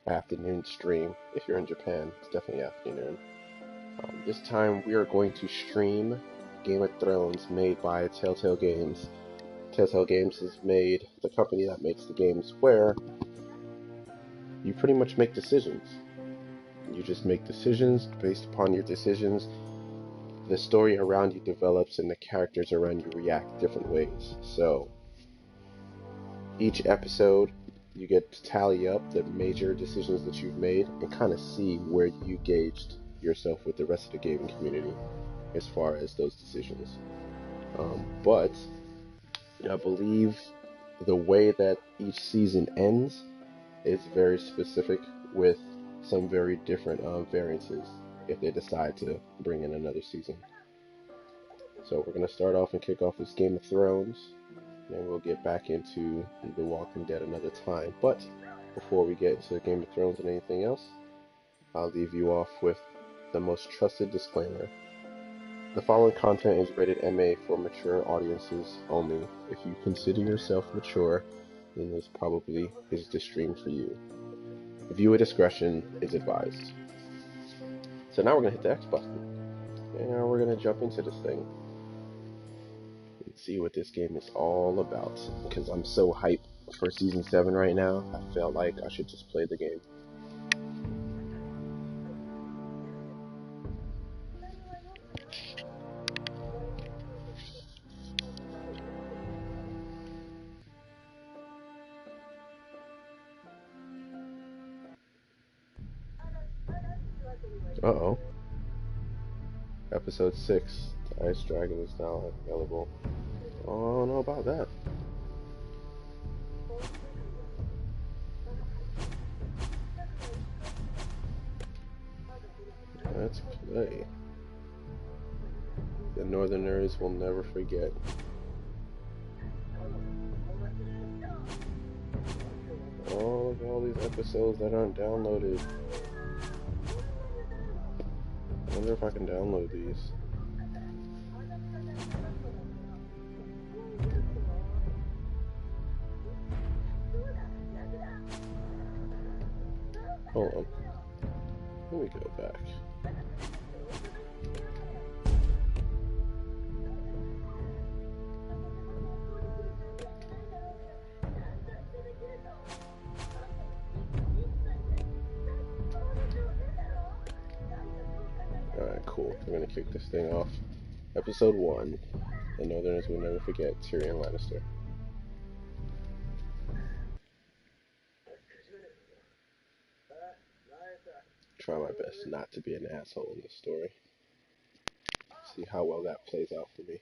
afternoon stream. If you're in Japan, it's definitely afternoon. This time we are going to stream Game of Thrones made by Telltale Games. Telltale Games is the company that makes the games where you pretty much make decisions. You just make decisions. Based upon your decisions, the story around you develops and the characters around you react different ways. So each episode you get to tally up the major decisions that you've made and kind of see where you gauged yourself with the rest of the gaming community as far as those decisions. But I believe the way that each season ends is very specific, with some very different variances if they decide to bring in another season. So we're going to start off and kick off with Game of Thrones, and we'll get back into The Walking Dead another time. But before we get into Game of Thrones and anything else, I'll leave you off with the most trusted disclaimer. The following content is rated MA for mature audiences only. If you consider yourself mature, then this probably is the stream for you. Viewer discretion is advised. So now we're going to hit the X button, and now we're going to jump into this thing and see what this game is all about, because I'm so hyped for Season 7 right now. I felt like I should just play the game. Uh-oh. Episode 6, The Ice Dragon is now available. Oh, I don't know about that. Let's play. The Northerners will never forget. All these episodes that aren't downloaded. I wonder if I can download these. Hold on. Let me go back. Alright, cool. I'm gonna kick this thing off. Episode 1. The Northerners will never forget Tyrion Lannister. Try my best not to be an asshole in this story. See how well that plays out for me.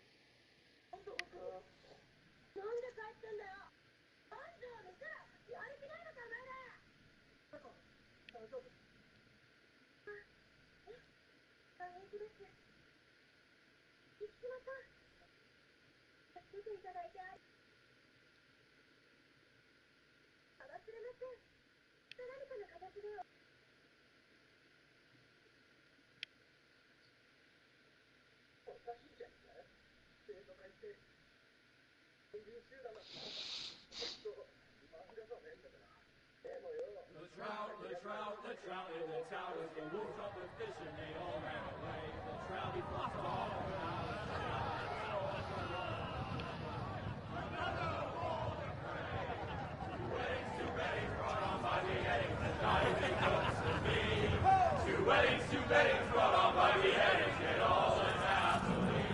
The trout in the towers, the wolves up the fish and they all ran away. The trout, he flopped all around. Two weddings brought on by beheadings, and not even close to me. Two weddings brought on by beheadings, and all is happily.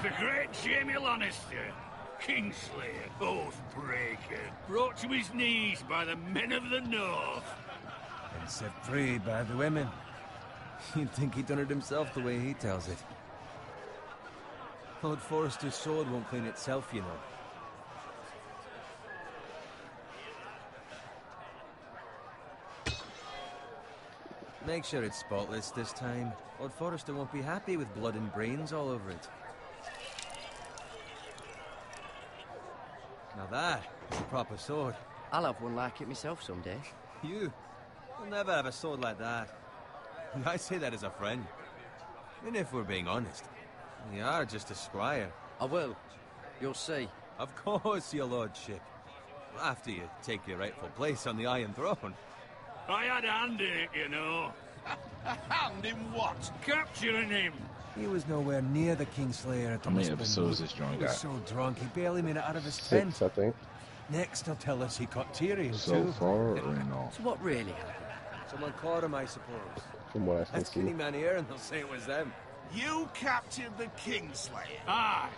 The great Jamie Lannister, Kingslayer, Oathbreaker, brought to his knees by the men of the North. And set free by the women. You'd think he'd done it himself the way he tells it. Lord Forrester's sword won't clean itself, you know. Make sure it's spotless this time. Lord Forrester won't be happy with blood and brains all over it. Now that is a proper sword. I'll have one like it myself someday. You'll never have a sword like that. And I say that as a friend. And if we're being honest, you are just a squire. I will. You'll see. Of course, your lordship. After you take your rightful place on the Iron Throne. I had a hand in it, you know. A hand in what? Capturing him. He was nowhere near the Kingslayer at the How many Whisper episodes Mead. this joint He was got? so drunk he barely made it out of his 6, tent. I think. Next he'll tell us he caught Tyrion So too. far, or no? So what really happened? Someone caught him, I suppose. From what I can Let's see. Kitty Man here and they'll say it was them. You captured the Kingslayer. Aye.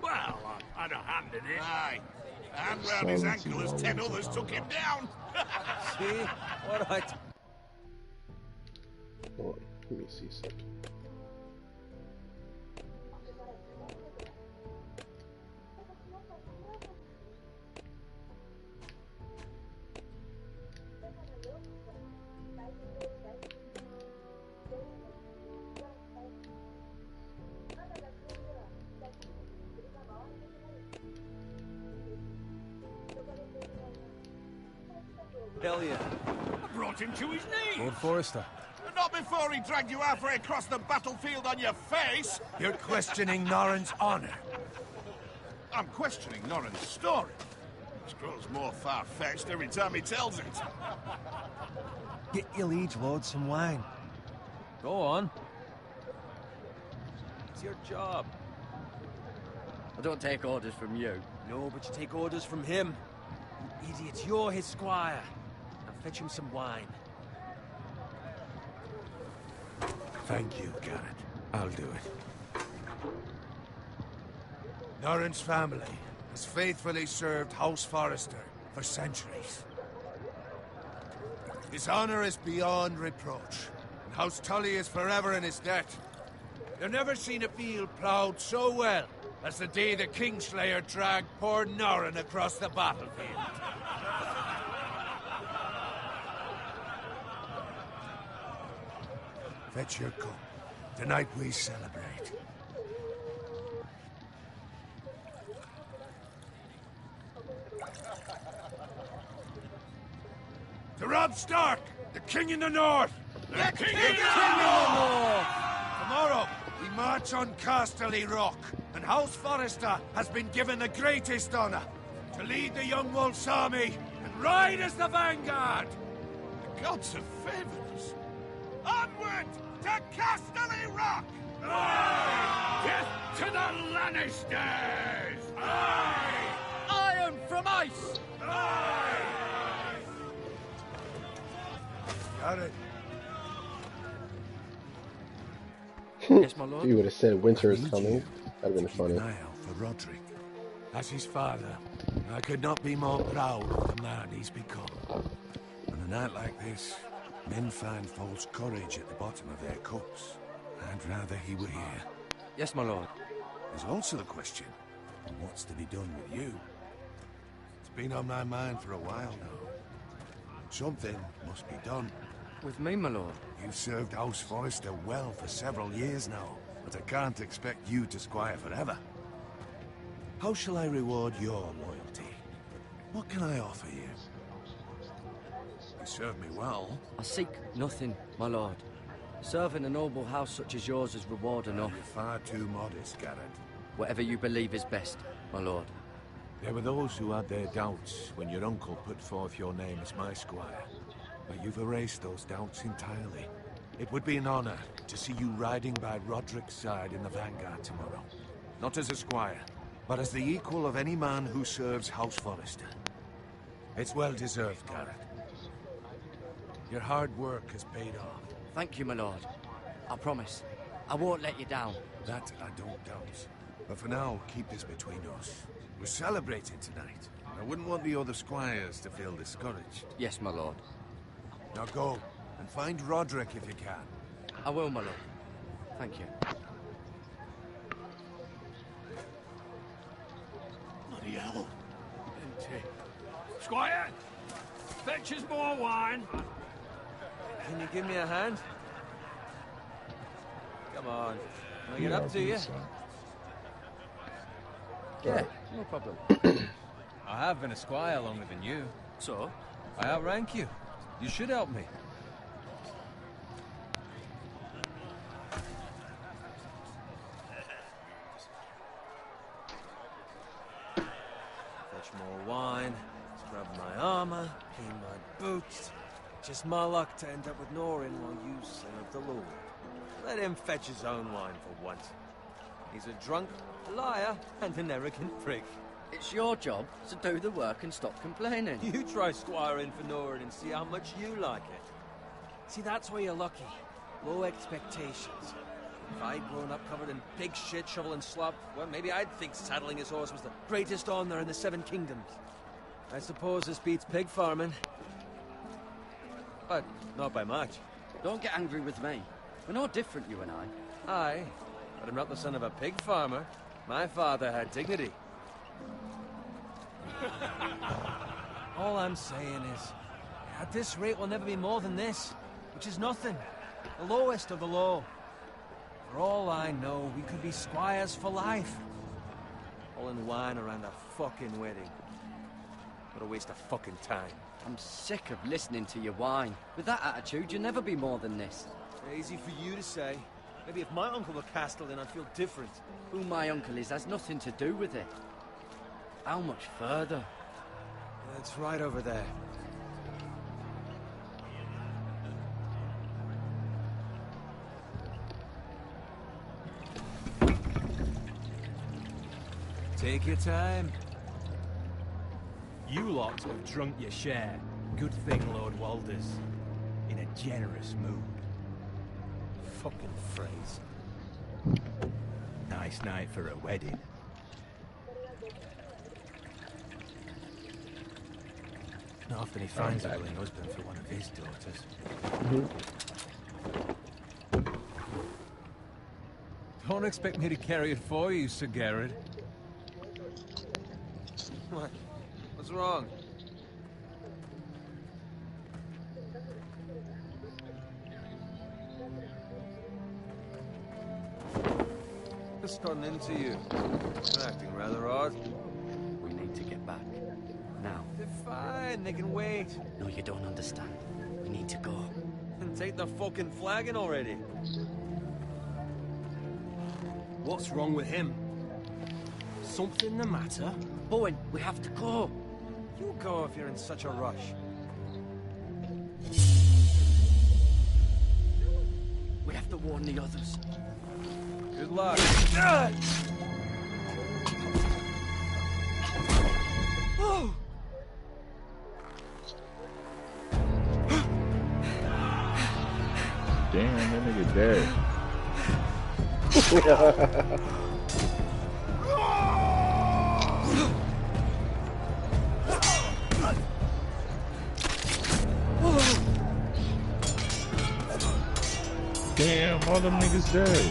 Well, I had a hand in it. Aye. And round his Silence ankle is as 10 always others a took him down. See? What I... Hold on, let me see something. Hell yeah. I brought him to his knees. Lord Forrester. Not before he dragged you halfway across the battlefield on your face. You're questioning Norrin's honor. I'm questioning Norrin's story. It grows more far-fetched every time he tells it. Get your liege lord some wine. Go on. It's your job. I don't take orders from you. No, but you take orders from him. You idiot, you're his squire. Now fetch him some wine. Thank you, Garrett. I'll do it. Norrin's family has faithfully served House Forrester for centuries. His honor is beyond reproach, and House Tully is forever in his debt. You've never seen a field ploughed so well as the day the Kingslayer dragged poor Norrin across the battlefield. Fetch your cup. Tonight we celebrate. To Robb Stark, the King in the North! The King in the North! Tomorrow, we march on Casterly Rock, and House Forrester has been given the greatest honor to lead the Young Wolf's army and ride as the vanguard! The gods have favored us. Onward to Casterly Rock! Death to the Lannisters! Aye! Iron from ice! Got it. Yes, my lord. If you would have said winter is Need coming, you that'd have been to keep funny. an eye out for Roderick. As his father, I could not be more proud of the man he's become. On a night like this, men find false courage at the bottom of their cups. I'd rather he were here. Yes, my lord. There's also the question of what's to be done with you. It's been on my mind for a while now. Something must be done. With me, my lord. You've served House Forrester well for several years now, but I can't expect you to squire forever. How shall I reward your loyalty? What can I offer you? You serve me well. I seek nothing, my lord. Serving a noble house such as yours is reward enough. You're far too modest, Garrett. Whatever you believe is best, my lord. There were those who had their doubts when your uncle put forth your name as my squire. But you've erased those doubts entirely. It would be an honor to see you riding by Roderick's side in the vanguard tomorrow. Not as a squire, but as the equal of any man who serves House Forrester. It's well deserved, Garrett. Your hard work has paid off. Thank you, my lord. I promise. I won't let you down. That I don't doubt. But for now, keep this between us. We're celebrating tonight. I wouldn't want the other squires to feel discouraged. Yes, my lord. Now go, and find Roderick if you can. I will, my lord. Thank you. Bloody hell. Squire, fetch us more wine. Can you give me a hand? Come on. Can I get up to you? Yeah, no problem. I have been a squire longer than you. So? I outrank you. You should help me. Fetch more wine. Grab my armor, clean my boots. Just my luck to end up with Norin while you serve the Lord. Let him fetch his own wine for once. He's a drunk, a liar, and an arrogant prick. It's your job to do the work and stop complaining. You try squiring for Norin and see how much you like it. See, that's where you're lucky. Low expectations. If I'd grown up covered in pig shit, shovel and slop, well, maybe I'd think saddling his horse was the greatest honor in the Seven Kingdoms. I suppose this beats pig farming. But not by much. Don't get angry with me. We're no different, you and I. Aye, but I'm not the son of a pig farmer. My father had dignity. All I'm saying is, at this rate we'll never be more than this, which is nothing. The lowest of the low. For all I know, we could be squires for life. All in wine around a fucking wedding. What a waste of fucking time. I'm sick of listening to your whine. With that attitude, you'll never be more than this. Easy for you to say. Maybe if my uncle were Castellan, I'd feel different. Who my uncle is has nothing to do with it. How much further? It's right over there. Take your time. You lot have drunk your share. Good thing Lord Walder's in a generous mood. Fucking phrase. Nice night for a wedding. Not often he finds a willing husband for one of his daughters. Don't expect me to carry it for you, Sir Garrett. What? What's wrong? What's gotten into you? You're acting rather odd. We need to get back. Now. They're fine, they can wait. No, you don't understand. We need to go. And take the fucking flagon already. What's wrong with him? Something the matter? Bowen, we have to go. You go if you're in such a rush. We have to warn the others. Good luck. Oh! Damn, that nigga dead. Damn, all them niggas dead.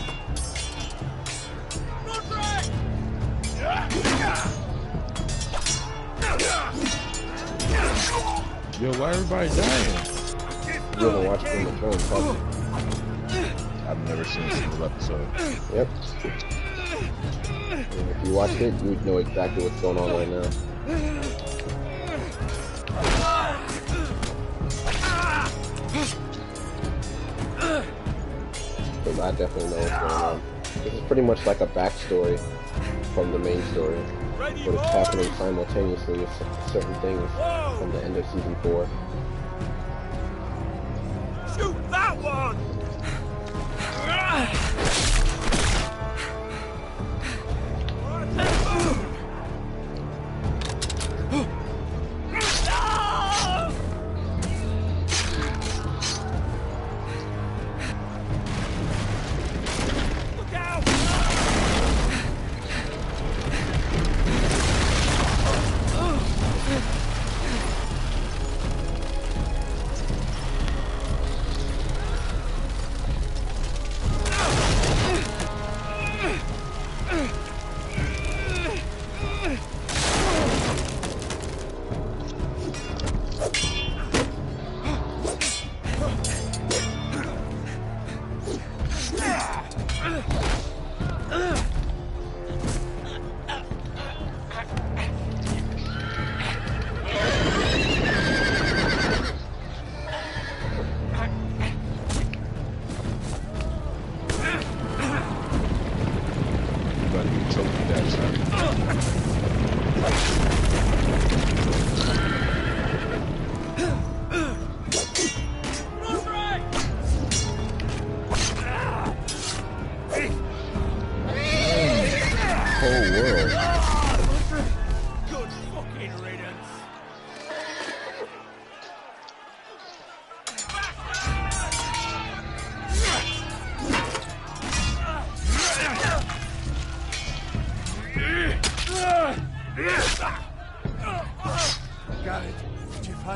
Yo, why everybody dying? You haven't watched Game of Thrones, have you? I've never seen a single episode. Yep. And if you watched it, you would know exactly what's going on right now. Because I definitely know what's going on. This is pretty much like a backstory from the main story, but it's happening simultaneously with certain things from the end of season 4. Shoot that one!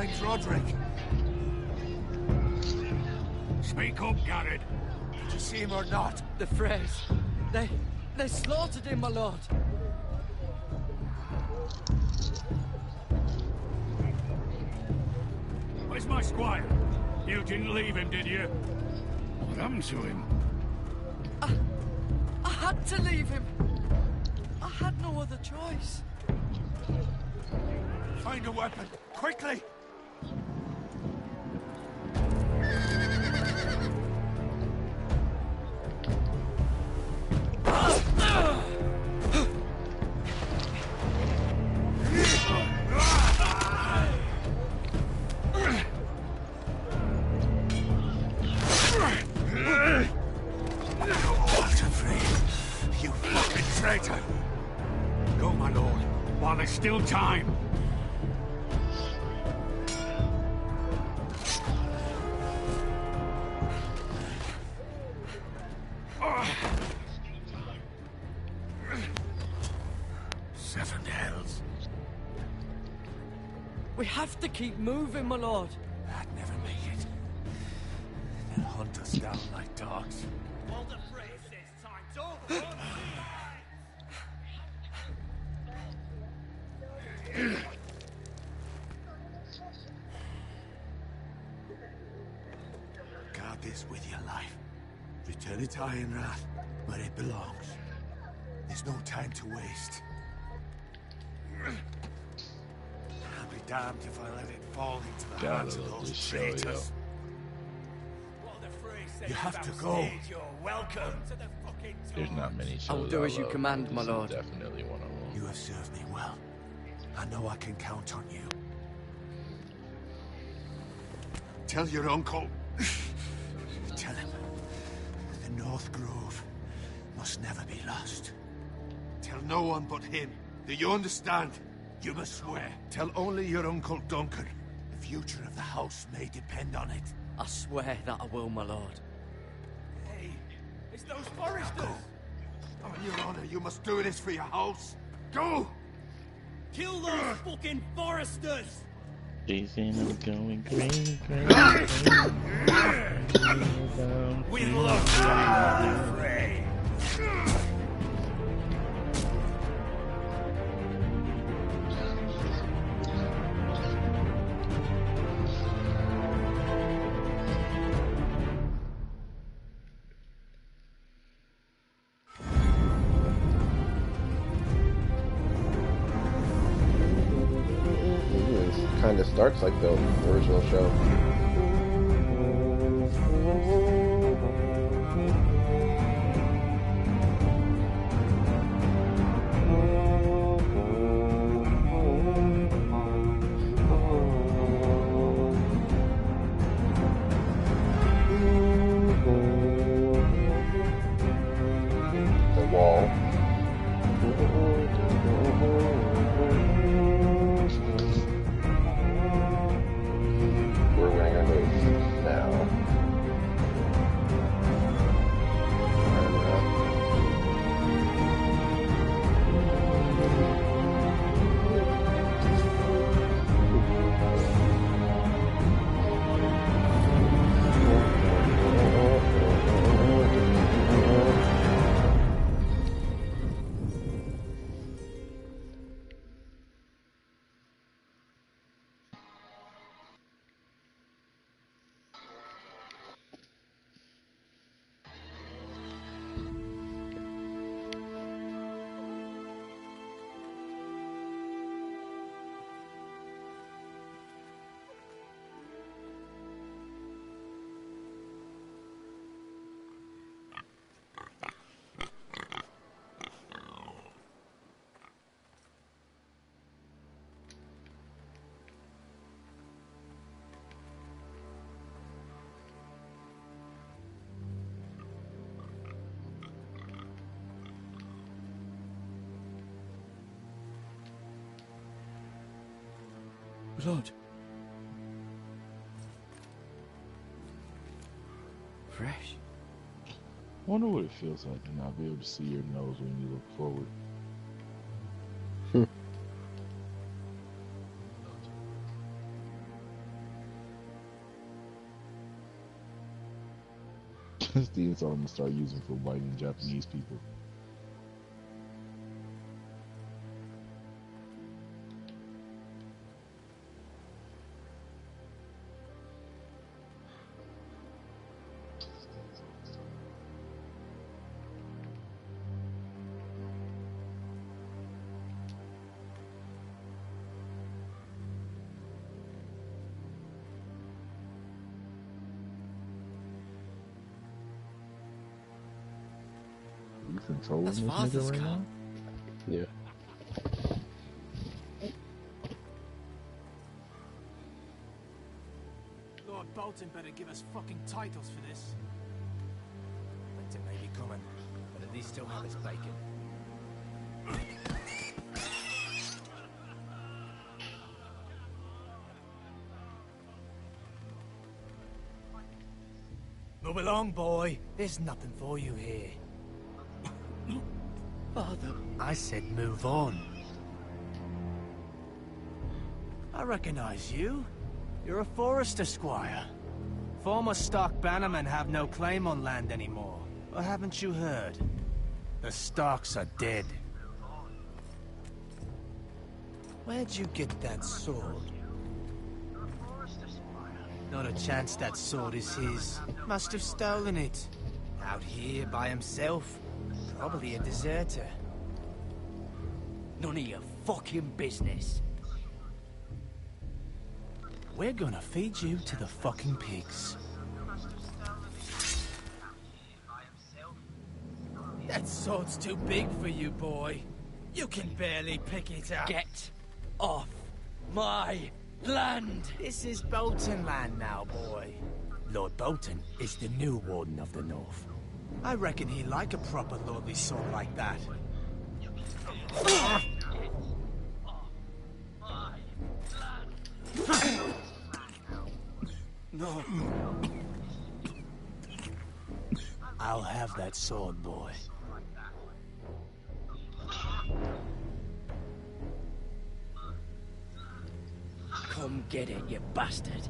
find Roderick. Speak up, Garrett. Did you see him or not? The Freys. They slaughtered him, my lord. Where's my squire? You didn't leave him, did you? What happened to him? I had to leave him. I had no other choice. Find a weapon, quickly! You fucking traitor! Go, my lord, while there's still time. Seven hells. We have to keep moving, my lord. I'd never make it. They'll hunt us down like dogs. Well, the phrase says time's over. Guard this with your life. Return it to Ironrath, where it belongs. There's no time to waste. I'll be damned if I let it fall into the Gotta hands of love those this show, yo. traitors. Well, the phrase says You have to backstage, go. You're welcome to the fucking There's not many shows I will do as you love, command, but my this is lord. Definitely one of them. You have served me well. I know I can count on you. Tell your uncle. Tell him the North Grove must never be lost. Tell no one but him. Do you understand? You must swear. Tell only your Uncle Duncan. The future of the house may depend on it. I swear that I will, my lord. Hey, it's those foresters. Go. On your honor, you must do this for your house. Go! Kill those fucking foresters. They saying I'm going green, green, We love the fray. It kind of starts like the original show. The wall. We're wearing our hoods now. Blood. Fresh. Wonder what it feels like to not be able to see your nose when you look forward. That's the insult I'm gonna start using for white and Japanese people. You controlling That's this Father's nigga right car. now? Yeah. Lord Bolton better give us fucking titles for this. Winter may be coming, but at least still have his bacon. Move along, boy. There's nothing for you here. Father. I said move on. I recognize you. You're a Forester squire. Former Stark bannermen have no claim on land anymore. Or haven't you heard? The Starks are dead. Where'd you get that sword? Not a chance that sword is his. Must have stolen it. Out here by himself. Probably a deserter. None of your fucking business. We're gonna feed you to the fucking pigs. That sword's too big for you, boy. You can barely pick it up. Get off my land! This is Bolton land now, boy. Lord Bolton is the new Warden of the North. I reckon he'd like a proper lordly sword like that. No. I'll have that sword, boy. Come get it, you bastard.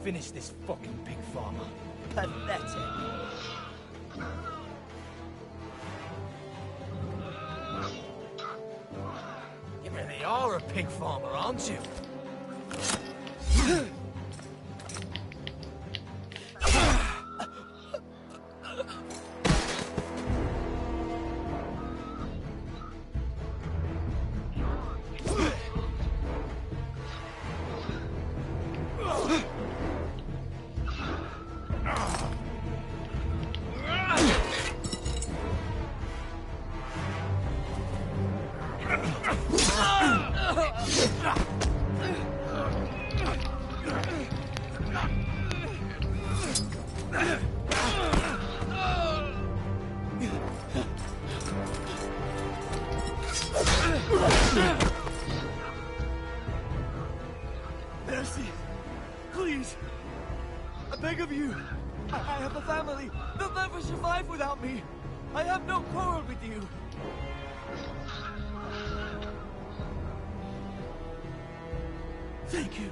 Finish this fucking pig farmer. Pathetic. You really are a pig farmer, aren't you? Mercy! Please! I beg of you! I have a family! They'll never survive without me! I have no quarrel with you! Thank you!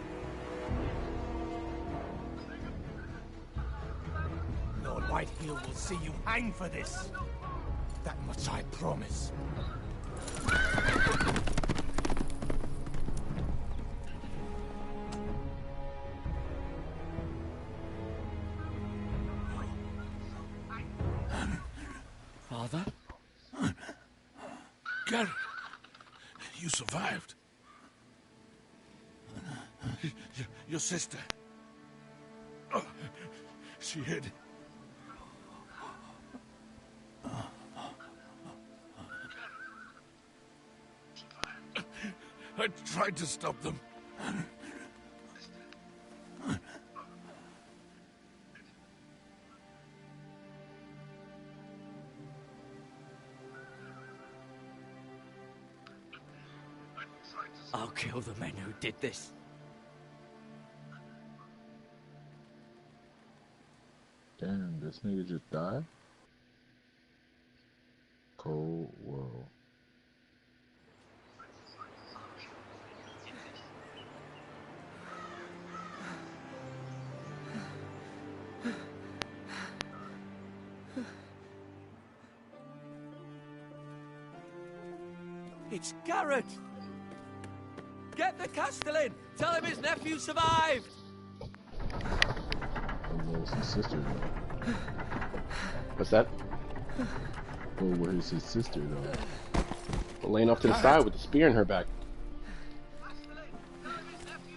Lord Whitehill will see you hang for this. That much I promise. Father? Garrett, you survived. Your sister. Oh, she hid. I tried to stop them. I'll kill the men who did this. Damn, this nigga just died? Cold world. It's Garrett! Get the Castellan! Tell him his nephew survived! Where's his sister though? What's that? Where's his sister though? Laying off to the side with the spear in her back.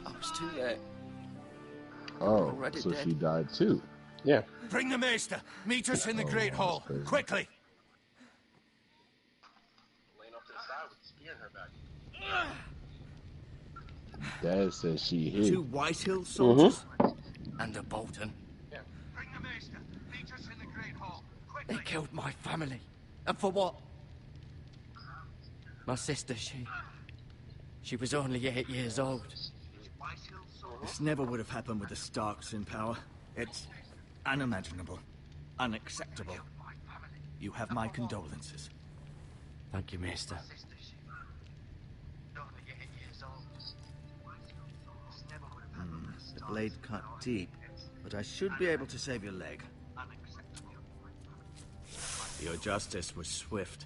I was too late. Oh, Already so dead. she died too. Yeah. Bring the maester. Meet us in the Great Hall. crazy. Quickly. Laying off to the side with the spear in her back. Dad says she hid. 2 Whitehill soldiers? And a Bolton. Bring the maester. Meet us in the Great Hall. Quickly. They killed my family. And for what? My sister, she was only 8 years old. This never would have happened with the Starks in power. It's unimaginable. Unacceptable. You have my condolences. Thank you, Maester. The blade cut deep, but I should be able to save your leg. Your justice was swift.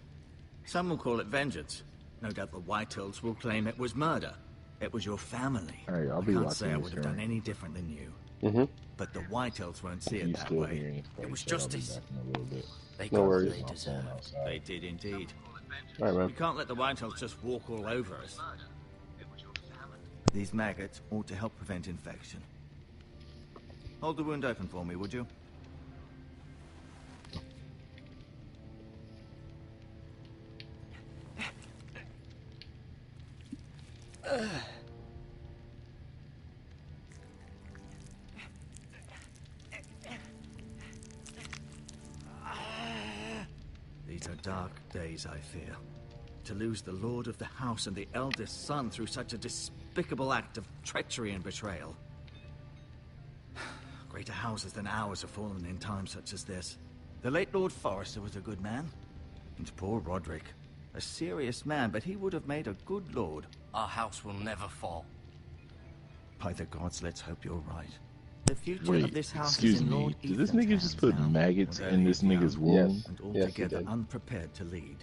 Some will call it vengeance. No doubt the Whitehills will claim it was murder. It was your family. Alright, I'll I be can't watching say I this would have done hearing. any different than you. Mm-hmm. But the Whitehills won't see If it you that still way. hearing It was shit, I'll be justice. back in a little bit. They No got what worries. they My phone deserved. outside. They did indeed. Alright, man. We can't let the Whitehills just walk all over us. These maggots ought to help prevent infection. Hold the wound open for me, would you? These are dark days, I fear. To lose the lord of the house and the eldest son through such a despicable act of treachery and betrayal. Greater houses than ours have fallen in times such as this. The late Lord Forrester was a good man. And poor Roderick. A serious man, but he would have made a good lord. Our house will never fall. By the gods, let's hope you're right. The future Wait, of this house excuse is in me. Lord Did this Ethan's nigga just hands put now, maggots although in he this is young nigga's womb? and Yes, he altogether did. unprepared to lead.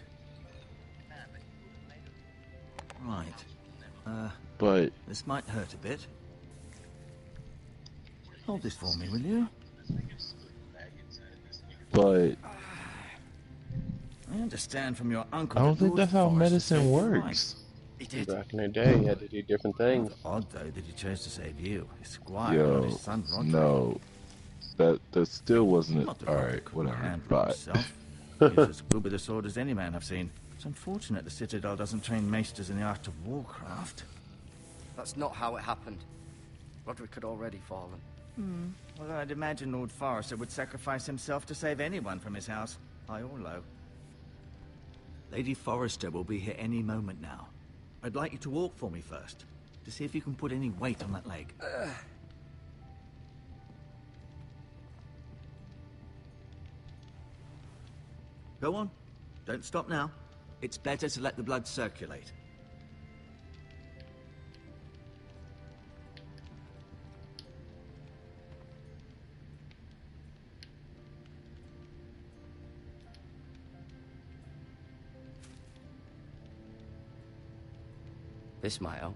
Right. But This might hurt a bit. Hold this for me, will you? but I understand from your uncle. I don't that think Lord that's how Forrester medicine saved your works. He did. Back in the day, you had to do different things. Odd, though, that he chose to save you, his squire, Yo, not his son Roderick. no, that still wasn't Not that all Roderick right. couldn't Whatever. handle Bye. himself. He was as good with a sword as any man I've seen. It's unfortunate the Citadel doesn't train maesters in the art of warcraft. That's not how it happened. Roderick had already fallen. Well, I'd imagine Lord Forrester would sacrifice himself to save anyone from his house, high or low. Lady Forrester will be here any moment now. I'd like you to walk for me first, to see if you can put any weight on that leg. Go on. Don't stop now. It's better to let the blood circulate. This might help.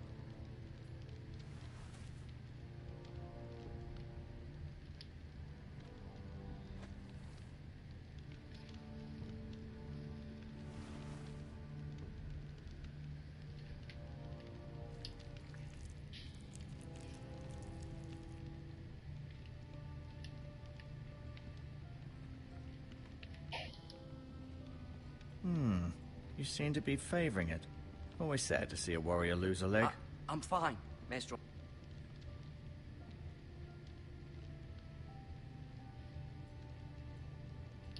You seem to be favoring it. Always sad to see a warrior lose a leg. I'm fine, Maester.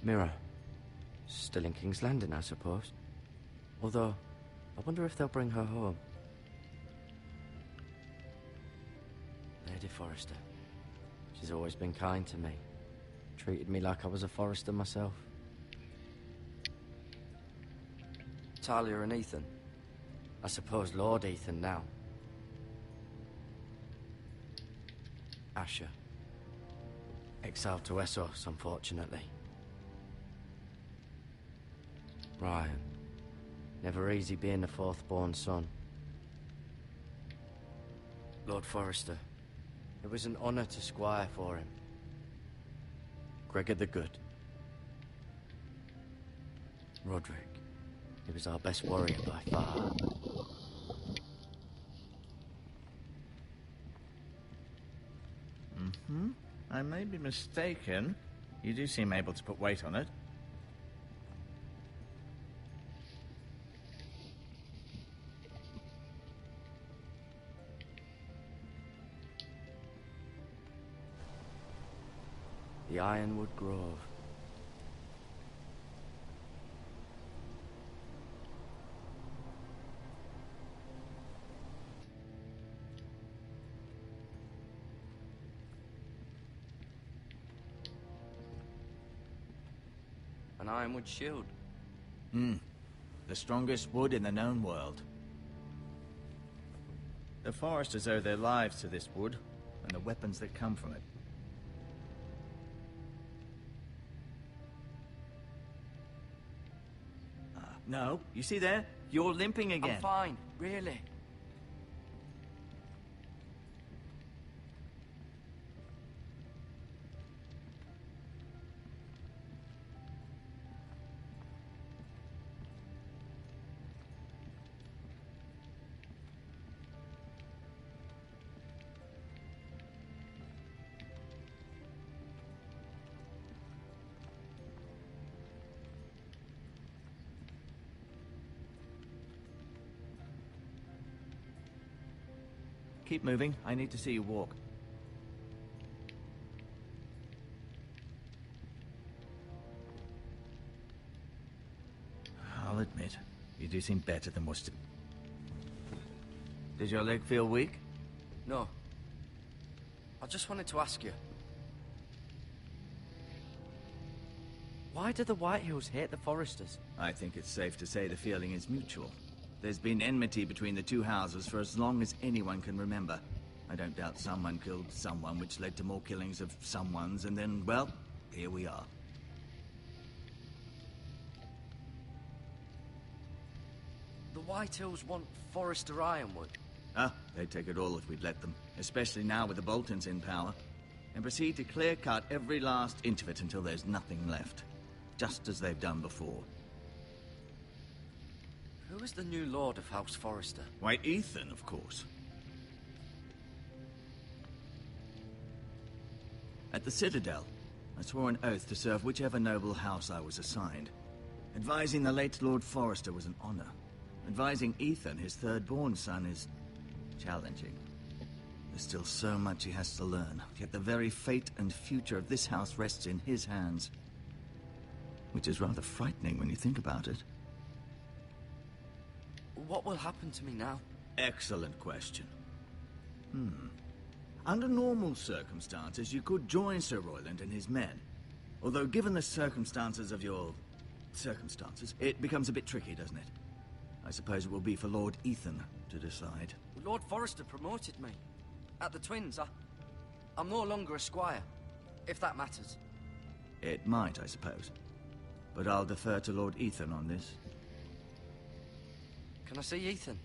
Mirror. Still in King's Landing, I suppose. Although, I wonder if they'll bring her home. Lady Forrester. She's always been kind to me. Treated me like I was a Forrester myself. Talia and Ethan. I suppose Lord Ethan now. Asher. Exiled to Essos, unfortunately. Ryan. Never easy being the fourth-born son. Lord Forrester. It was an honour to squire for him. Gregor the Good. Roderick. He was our best warrior by far. I may be mistaken. You do seem able to put weight on it. The Ironwood Grove. An ironwood shield. The strongest wood in the known world. The Foresters owe their lives to this wood, and the weapons that come from it. No, you see there? You're limping again. I'm fine, really. Keep moving. I need to see you walk. I'll admit, you do seem better than most of... Did your leg feel weak? No. I just wanted to ask you. Why do the Whitehills hate the Foresters? I think it's safe to say the feeling is mutual. There's been enmity between the two houses for as long as anyone can remember. I don't doubt someone killed someone, which led to more killings of someones, and then, well, here we are. The Whitehills want Forrester Ironwood. They'd take it all if we'd let them, especially now with the Boltons in power, and proceed to clear-cut every last inch of it until there's nothing left, just as they've done before. Who is the new Lord of House Forrester? Why, Ethan, of course. At the Citadel, I swore an oath to serve whichever noble house I was assigned. Advising the late Lord Forrester was an honor. Advising Ethan, his third-born son, is challenging. There's still so much he has to learn, yet the very fate and future of this house rests in his hands. Which is rather frightening when you think about it. What will happen to me now? Excellent question. Under normal circumstances, you could join Sir Royland and his men. Although, given the circumstances of your... circumstances, it becomes a bit tricky, doesn't it? I suppose it will be for Lord Ethan to decide. Lord Forrester promoted me. At the Twins, I'm no longer a squire, if that matters. It might, I suppose. But I'll defer to Lord Ethan on this. Can I see Ethan?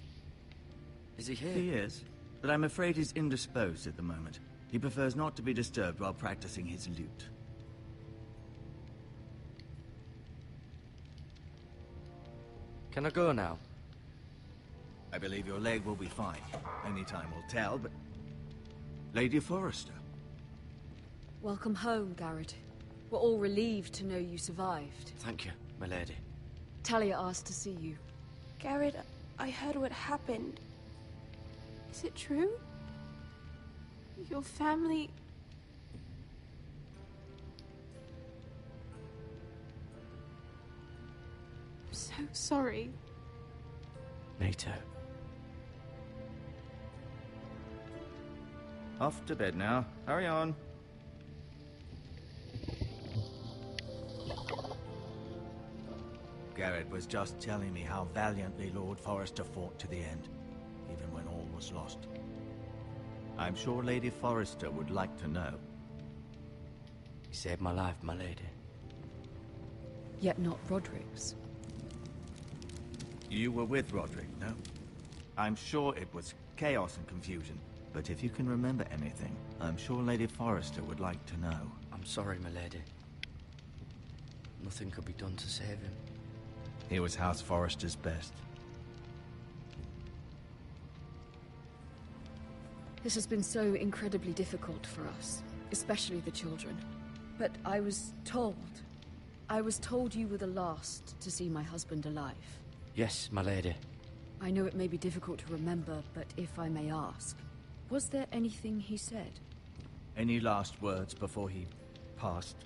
Is he here? He is, but I'm afraid he's indisposed at the moment. He prefers not to be disturbed while practicing his lute. Can I go now? I believe your leg will be fine. Only time will tell, but... Lady Forrester. Welcome home, Garrett. We're all relieved to know you survived. Thank you, my lady. Talia asked to see you. Garrett, I heard what happened. Is it true? Your family... I'm so sorry. Me too. Off to bed now. Hurry on. Garrett was just telling me how valiantly Lord Forrester fought to the end, even when all was lost. I'm sure Lady Forrester would like to know. You saved my life, my lady. Yet not Roderick's. You were with Roderick, no? I'm sure it was chaos and confusion, but if you can remember anything, I'm sure Lady Forrester would like to know. I'm sorry, my lady. Nothing could be done to save him. He was House Forrester's best. This has been so incredibly difficult for us, especially the children. But I was told you were the last to see my husband alive. Yes, my lady. I know it may be difficult to remember, but if I may ask, was there anything he said? Any last words before he passed?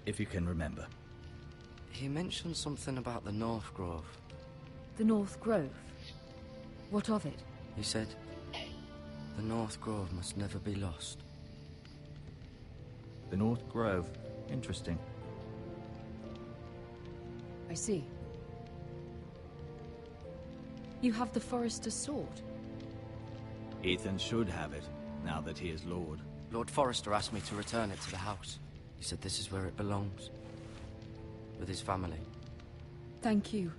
If you can remember. He mentioned something about the North Grove. The North Grove? What of it? He said, the North Grove must never be lost. The North Grove. Interesting. I see. You have the Forrester's sword. Ethan should have it, now that he is Lord. Lord Forrester asked me to return it to the house. He said this is where it belongs. With his family. Thank you,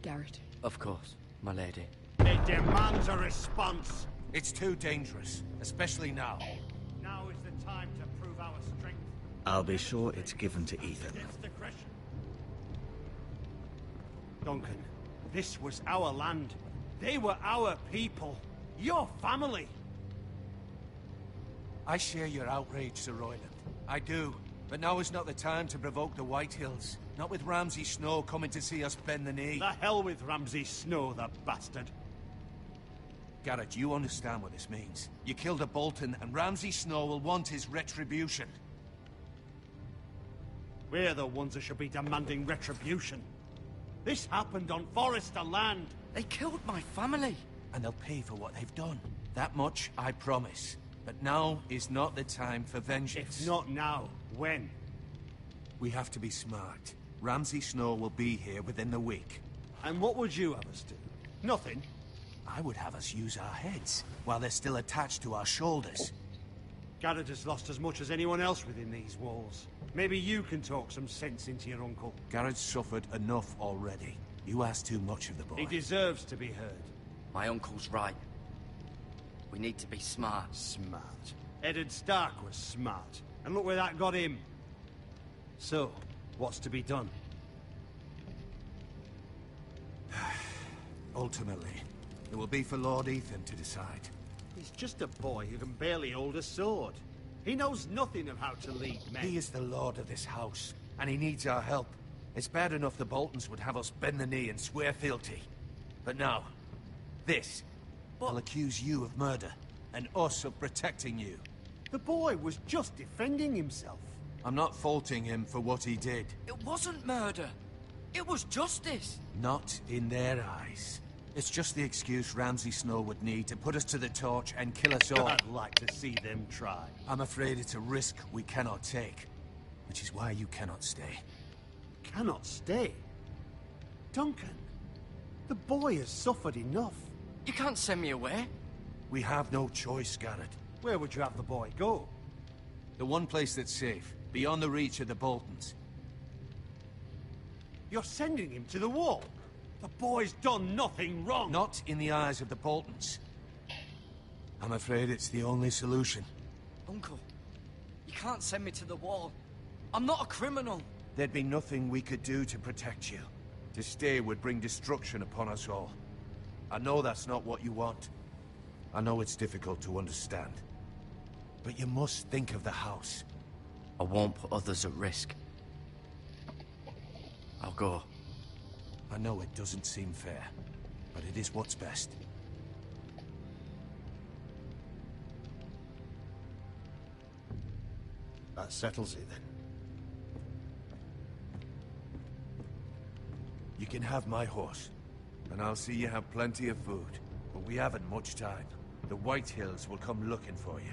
Garrett. Of course, my lady. It demands a response. It's too dangerous, especially now. Now is the time to prove our strength. I'll be sure it's given to Ethan. Against aggression. Duncan, this was our land. They were our people. Your family. I share your outrage, Sir Royland. I do. But now is not the time to provoke the Whitehills. Not with Ramsay Snow coming to see us bend the knee. The hell with Ramsay Snow, the bastard. Garrett, you understand what this means. You killed a Bolton, and Ramsay Snow will want his retribution. We're the ones that should be demanding retribution. This happened on Forrester land. They killed my family. And they'll pay for what they've done. That much, I promise. But now is not the time for vengeance. If not now, when? We have to be smart. Ramsay Snow will be here within the week. And what would you have us do? Nothing. I would have us use our heads, while they're still attached to our shoulders. Garrett has lost as much as anyone else within these walls. Maybe you can talk some sense into your uncle. Garrett's suffered enough already. You ask too much of the boy. He deserves to be heard. My uncle's right. We need to be smart. Smart. Eddard Stark was smart. And look where that got him. So, what's to be done? Ultimately, it will be for Lord Ethan to decide. He's just a boy who can barely hold a sword. He knows nothing of how to lead men. He is the lord of this house, and he needs our help. It's bad enough the Boltons would have us bend the knee and swear fealty. But now, this will accuse you of murder, and us of protecting you. The boy was just defending himself. I'm not faulting him for what he did. It wasn't murder. It was justice. Not in their eyes. It's just the excuse Ramsay Snow would need to put us to the torch and kill us all. I'd like to see them try. I'm afraid it's a risk we cannot take, which is why you cannot stay. Cannot stay? Duncan, the boy has suffered enough. You can't send me away. We have no choice, Garrett. Where would you have the boy go? The one place that's safe, beyond the reach of the Boltons. You're sending him to the wall? The boy's done nothing wrong. Not in the eyes of the Boltons. I'm afraid it's the only solution. Uncle, you can't send me to the wall. I'm not a criminal. There'd be nothing we could do to protect you. To stay would bring destruction upon us all. I know that's not what you want. I know it's difficult to understand. But you must think of the house. I won't put others at risk. I'll go. I know it doesn't seem fair, but it is what's best. That settles it then. You can have my horse, and I'll see you have plenty of food. But we haven't much time. The Whitehills will come looking for you.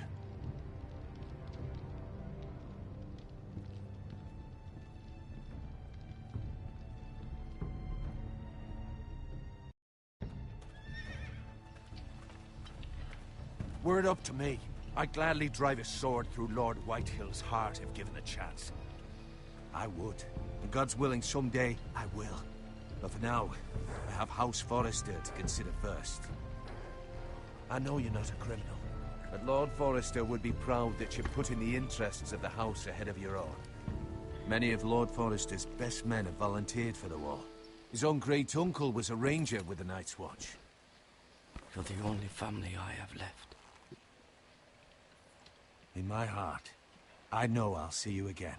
Were it up to me, I'd gladly drive a sword through Lord Whitehill's heart if given the chance. I would. And God's willing, someday I will. But for now, I have House Forrester to consider first. I know you're not a criminal, but Lord Forrester would be proud that you're putting the interests of the house ahead of your own. Many of Lord Forrester's best men have volunteered for the war. His own great-uncle was a ranger with the Night's Watch. You're the only family I have left. In my heart, I know I'll see you again.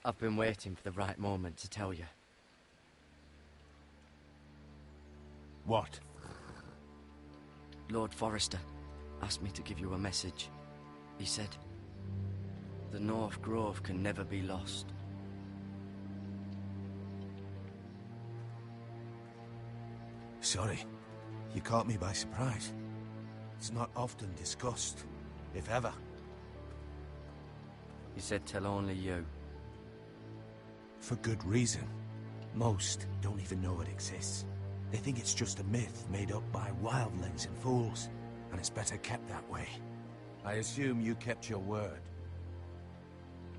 I've been waiting for the right moment to tell you. What? Lord Forrester asked me to give you a message. He said, the North Grove can never be lost. Sorry, you caught me by surprise. It's not often discussed, if ever. He said tell only you. For good reason. Most don't even know it exists. They think it's just a myth made up by wildlings and fools, and it's better kept that way. I assume you kept your word.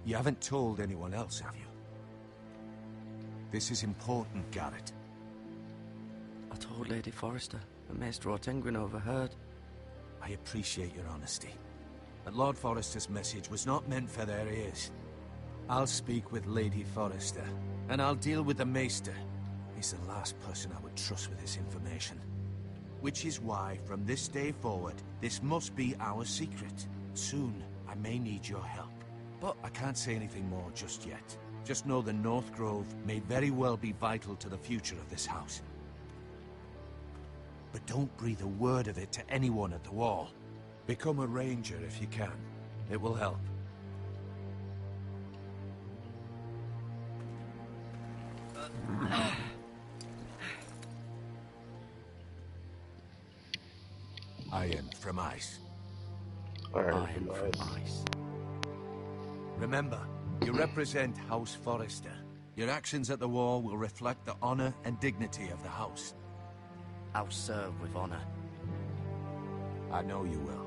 You haven't told anyone else, have you? This is important, Garrett. I told Lady Forrester, but Maester Ortengrin overheard. I appreciate your honesty. But Lord Forrester's message was not meant for their ears. I'll speak with Lady Forrester, and I'll deal with the Maester. He's the last person I would trust with this information. Which is why, from this day forward, this must be our secret. Soon, I may need your help. But I can't say anything more just yet. Just know the North Grove may very well be vital to the future of this house. But don't breathe a word of it to anyone at the wall. Become a ranger if you can. It will help. Iron from ice. Iron from ice. Remember, you represent House Forrester. Your actions at the wall will reflect the honor and dignity of the house. I'll serve with honor. I know you will.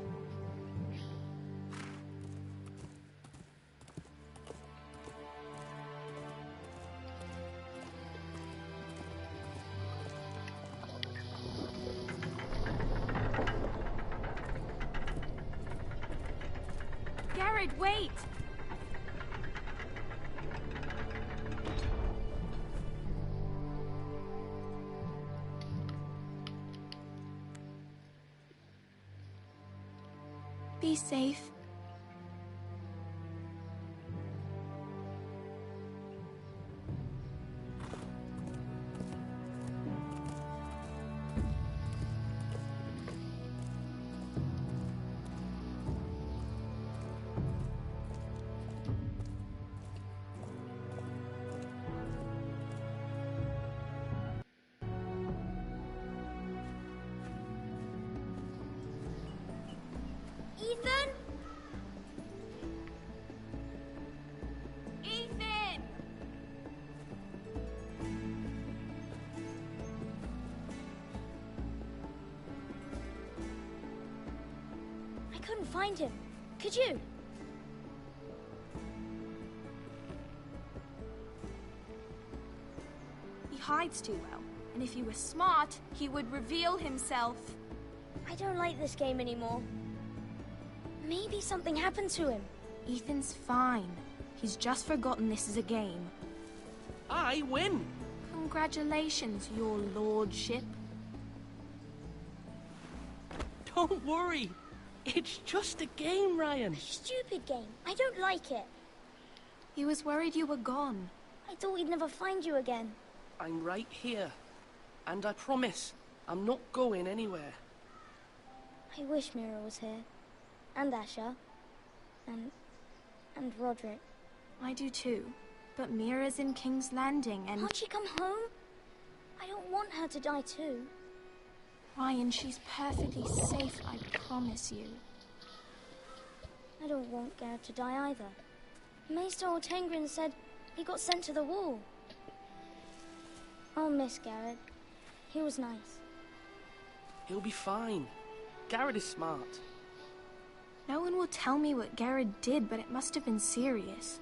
Garrett, wait! Be safe. Ethan? Ethan! I couldn't find him. Could you? He hides too well, and if he were smart, he would reveal himself. I don't like this game anymore. Maybe something happened to him. Ethan's fine. He's just forgotten this is a game. I win! Congratulations, your lordship. Don't worry. It's just a game, Ryan. A stupid game. I don't like it. He was worried you were gone. I thought we'd never find you again. I'm right here. And I promise, I'm not going anywhere. I wish Mira was here. And Asher. And Roderick. I do too. But Mira's in King's Landing and... Can't she come home? I don't want her to die too. Ryan, she's perfectly safe, I promise you. I don't want Garrett to die either. Maester Ortengrin said he got sent to the wall. I'll miss Garrett. He was nice. He'll be fine. Garrett is smart. No one will tell me what Garrett did, but it must have been serious.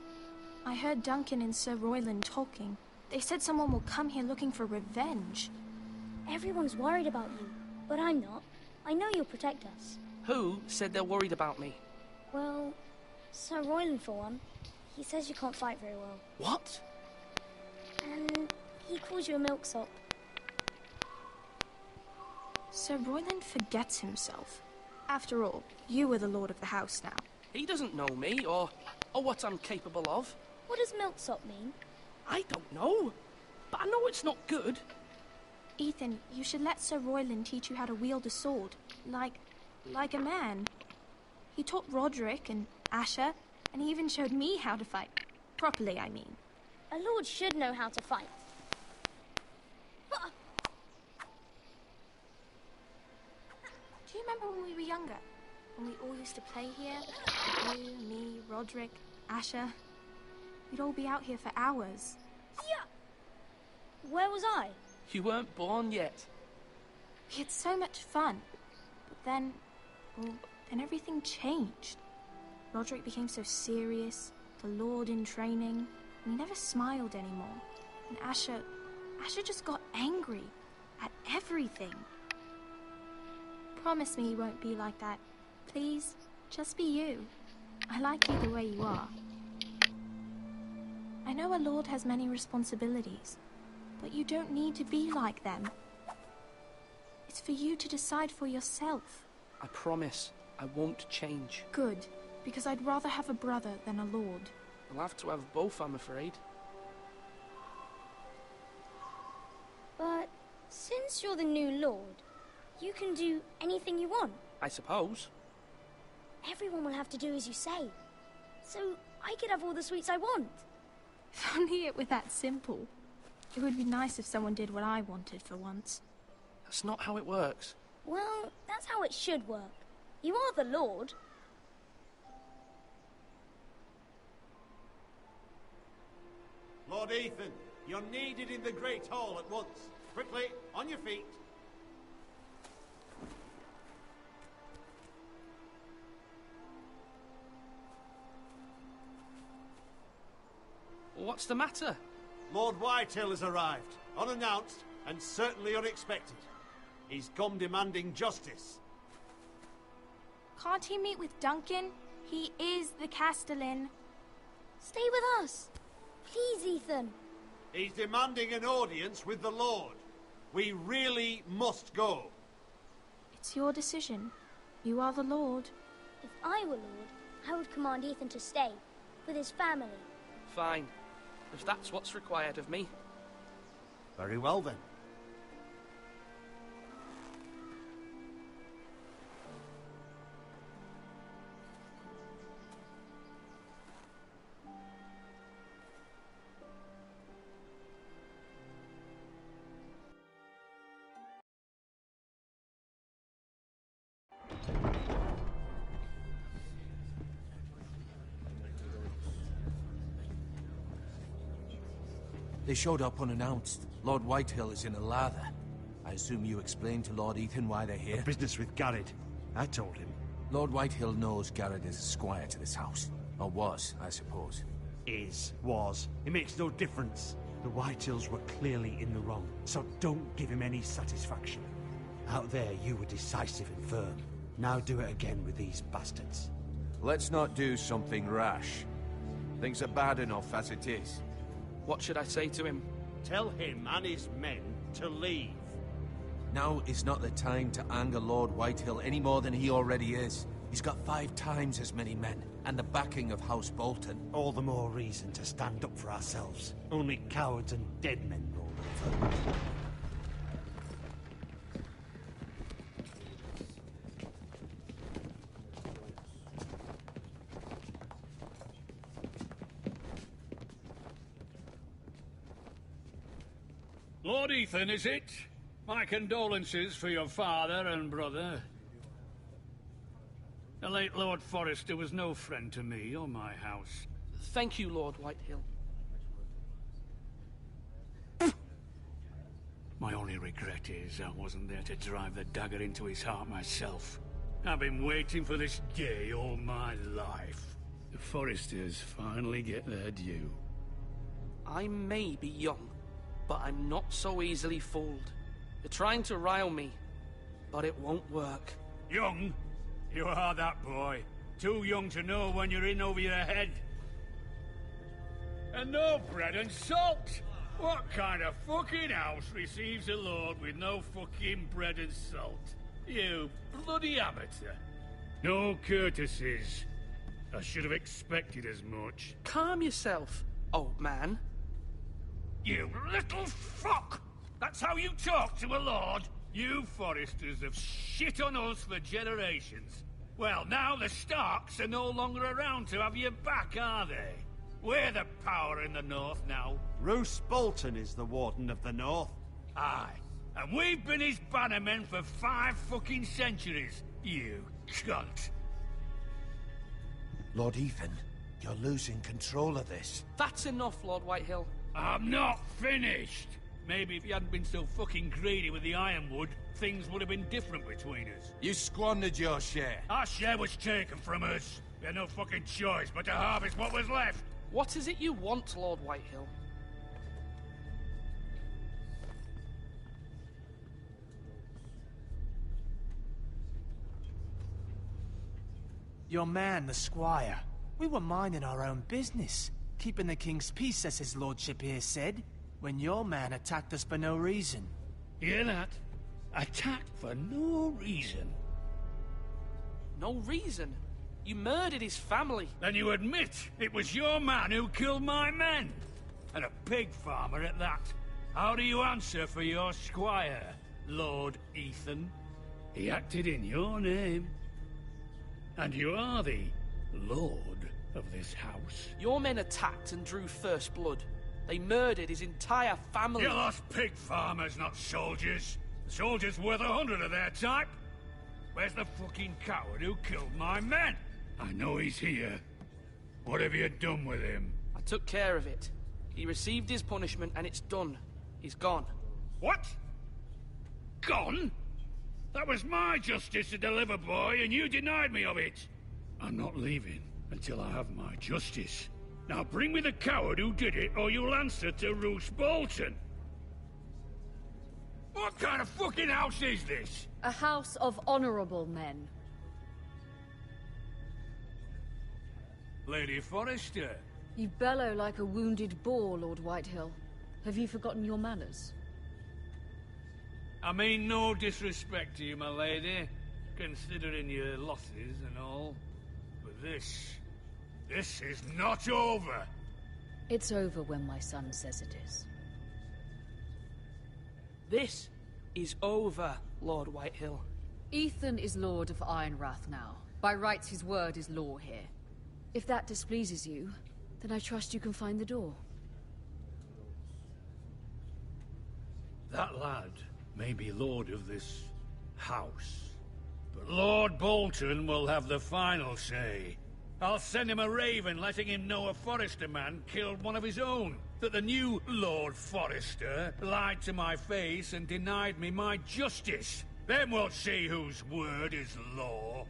I heard Duncan and Sir Royland talking. They said someone will come here looking for revenge. Everyone's worried about you, but I'm not. I know you'll protect us. Who said they're worried about me? Well, Sir Royland for one. He says you can't fight very well. What? And he calls you a milksop. Sir Royland forgets himself. After all, you are the lord of the house now. He doesn't know me, or what I'm capable of. What does milksop mean? I don't know, but I know it's not good. Ethan, you should let Sir Royland teach you how to wield a sword. Like a man. He taught Roderick and Asher, and he even showed me how to fight. Properly, I mean. A lord should know how to fight. Do you remember when we were younger? When we all used to play here? You, me, Roderick, Asher. We'd all be out here for hours. Yeah. Where was I? You weren't born yet. We had so much fun. But then everything changed. Roderick became so serious, the Lord in training, and he never smiled anymore. And Asher just got angry at everything. Promise me you won't be like that. Please, just be you. I like you the way you are. I know a lord has many responsibilities, but you don't need to be like them. It's for you to decide for yourself. I promise I won't change. Good, because I'd rather have a brother than a lord. I'll have to have both, I'm afraid. But since you're the new lord, you can do anything you want. I suppose. Everyone will have to do as you say. So I could have all the sweets I want. If only it were that simple. It would be nice if someone did what I wanted for once. That's not how it works. Well, that's how it should work. You are the lord. Lord Ethan, you're needed in the Great Hall at once. Quickly, on your feet. What's the matter? Lord Whitehill has arrived, unannounced and certainly unexpected. He's come demanding justice. Can't he meet with Duncan? He is the Castellan. Stay with us. Please, Ethan. He's demanding an audience with the Lord. We really must go. It's your decision. You are the Lord. If I were Lord, I would command Ethan to stay, with his family. Fine. If that's what's required of me. Very well, then. They showed up unannounced. Lord Whitehill is in a lather. I assume you explained to Lord Ethan why they're here? Business with Garrett. I told him. Lord Whitehill knows Garrett is a squire to this house. Or was, I suppose. Was. It makes no difference. The Whitehills were clearly in the wrong, so don't give him any satisfaction. Out there, you were decisive and firm. Now do it again with these bastards. Let's not do something rash. Things are bad enough as it is. What should I say to him? Tell him and his men to leave. Now is not the time to anger Lord Whitehill any more than he already is. He's got 5 times as many men, and the backing of House Bolton. All the more reason to stand up for ourselves. Only cowards and dead men roll over. Lord Ethan, is it? My condolences for your father and brother. The late Lord Forrester was no friend to me or my house. Thank you, Lord Whitehill. My only regret regret is I wasn't there to drive the dagger into his heart myself. I've been waiting for this day all my life. The Forresters finally get their due. I may be young, but I'm not so easily fooled. They're trying to rile me, but it won't work. Young? You are that boy. Too young to know when you're in over your head. And no bread and salt! What kind of fucking house receives a lord with no fucking bread and salt? You bloody amateur. No courtesies. I should have expected as much. Calm yourself, old man. You little fuck! That's how you talk to a lord? You Forresters have shit on us for generations. Well, now the Starks are no longer around to have your back, are they? We're the power in the north now. Roose Bolton is the Warden of the North. Aye. And we've been his bannermen for 5 fucking centuries, you cunt. Lord Ethan, you're losing control of this. That's enough, Lord Whitehill. I'm not finished. Maybe if you hadn't been so fucking greedy with the ironwood, things would have been different between us. You squandered your share. Our share was taken from us. We had no fucking choice but to harvest what was left. What is it you want, Lord Whitehill? Your man, the squire. We were minding our own business, keeping the king's peace, as his lordship here said, when your man attacked us for no reason. Hear that? Attacked for no reason. No reason? You murdered his family. Then you admit it was your man who killed my men. And a pig farmer at that. How do you answer for your squire, Lord Ethan? He acted in your name. And you are the lord of this house. Your men attacked and drew first blood. They murdered his entire family. You lost pig farmers, not soldiers. The soldiers worth 100 of their type. Where's the fucking coward who killed my men? I know he's here. What have you done with him? I took care of it. He received his punishment and it's done. He's gone. What? Gone? That was my justice to deliver, boy, and you denied me of it. I'm not leaving until I have my justice. Now bring me the coward who did it, or you'll answer to Roose Bolton. What kind of fucking house is this? A house of honorable men. Lady Forrester. You bellow like a wounded boar, Lord Whitehill. Have you forgotten your manners? I mean no disrespect to you, my lady, considering your losses and all. But this is not over. It's over when my son says it is. This is over, Lord Whitehill. Ethan is Lord of Ironrath now. By rights, his word is law here. If that displeases you, then I trust you can find the door. That lad may be lord of this house, but Lord Bolton will have the final say. I'll send him a raven letting him know a Forrester man killed one of his own. That the new Lord Forrester lied to my face and denied me my justice. Then we'll see whose word is law.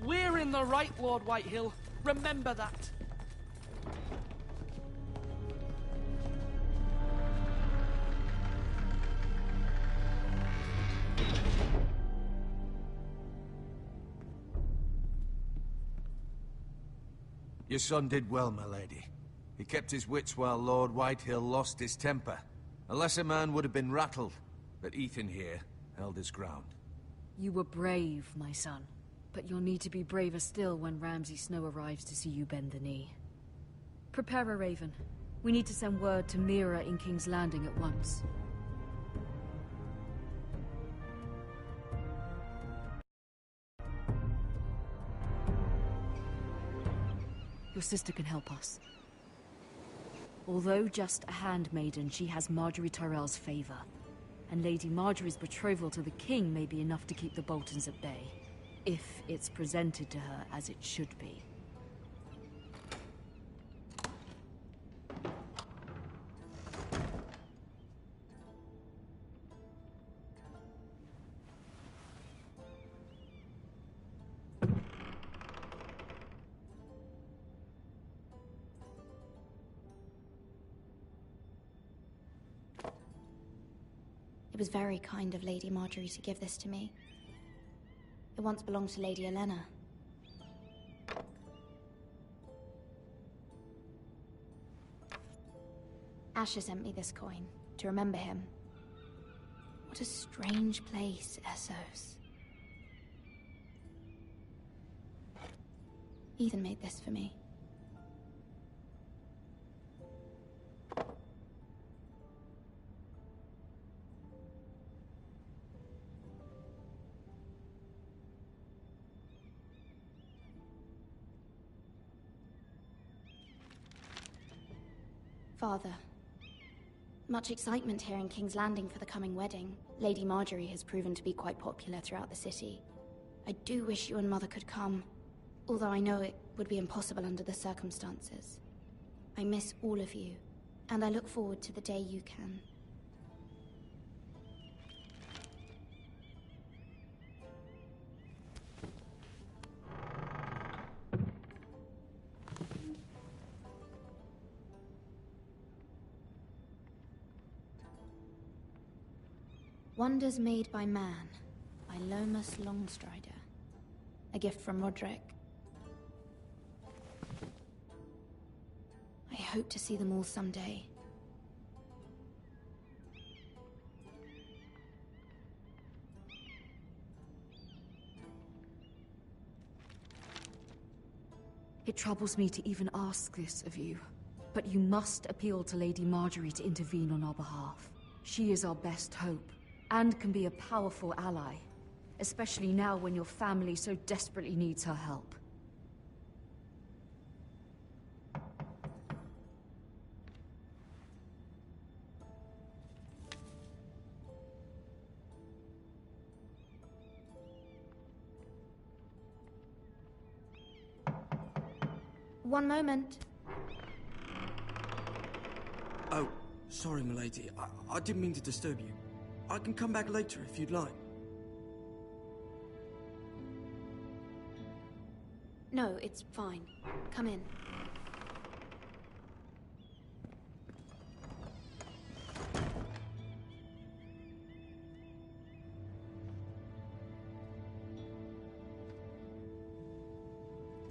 We're in the right, Lord Whitehill. Remember that. Your son did well, my lady. He kept his wits while Lord Whitehill lost his temper. A lesser man would have been rattled, but Ethan here held his ground. You were brave, my son. But you'll need to be braver still when Ramsay Snow arrives to see you bend the knee. Prepare a raven. We need to send word to Mira in King's Landing at once. Your sister can help us. Although just a handmaiden, she has Marjorie Tyrell's favor. And Lady Marjorie's betrothal to the king may be enough to keep the Boltons at bay. If it's presented to her as it should be. It was very kind of Lady Marjorie to give this to me. It once belonged to Lady Elena. Asher sent me this coin to remember him. What a strange place, Essos. Ethan made this for me. Father, much excitement here in King's Landing for the coming wedding. Lady Marjorie has proven to be quite popular throughout the city. I do wish you and Mother could come, although I know it would be impossible under the circumstances. I miss all of you, and I look forward to the day you can. Wonders Made by Man, by Lomas Longstrider. A gift from Roderick. I hope to see them all someday. It troubles me to even ask this of you, but you must appeal to Lady Marjorie to intervene on our behalf. She is our best hope, and can be a powerful ally, especially now when your family so desperately needs her help. One moment. Oh, sorry, milady. I didn't mean to disturb you. I can come back later if you'd like. No, it's fine. Come in.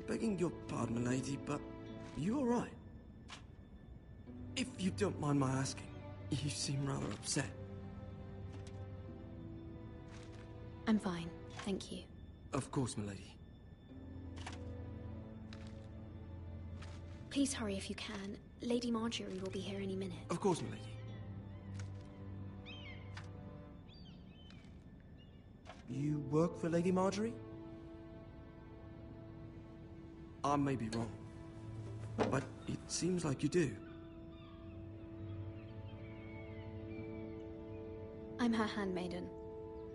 Begging your pardon, milady, but you all right? If you don't mind my asking, you seem rather upset. I'm fine, thank you. Of course, milady. Please hurry if you can. Lady Marjorie will be here any minute. Of course, milady. You work for Lady Marjorie? I may be wrong, but it seems like you do. I'm her handmaiden.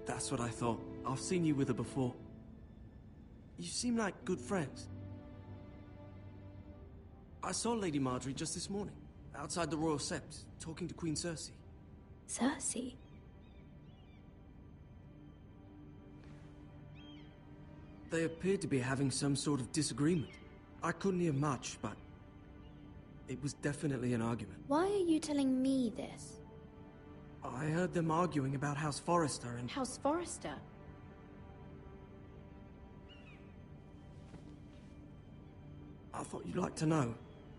That's what I thought. I've seen you with her before. You seem like good friends. I saw Lady Marjorie just this morning, outside the Royal Sept, talking to Queen Cersei. Cersei? They appeared to be having some sort of disagreement. I couldn't hear much, but it was definitely an argument. Why are you telling me this? I heard them arguing about House Forrester and... House Forrester? I thought you'd like to know.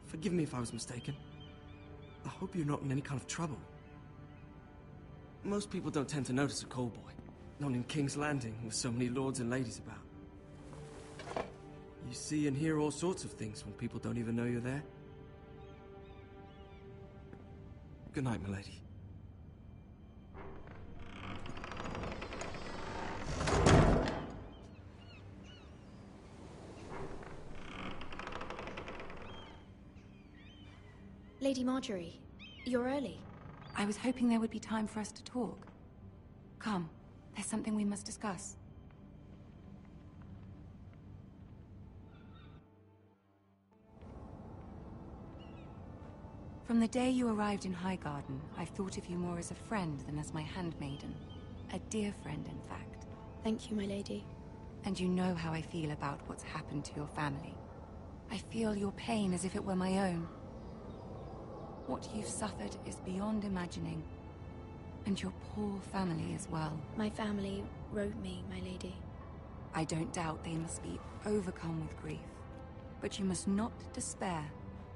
Forgive me if I was mistaken. I hope you're not in any kind of trouble. Most people don't tend to notice a call boy. Not in King's Landing, with so many lords and ladies about. You see and hear all sorts of things when people don't even know you're there. Good night, milady. Lady Marjorie, you're early. I was hoping there would be time for us to talk. Come, there's something we must discuss. From the day you arrived in Highgarden, I've thought of you more as a friend than as my handmaiden. A dear friend, in fact. Thank you, my lady. And you know how I feel about what's happened to your family. I feel your pain as if it were my own. What you've suffered is beyond imagining. And your poor family as well. My family wrote me, my lady. I don't doubt they must be overcome with grief. But you must not despair.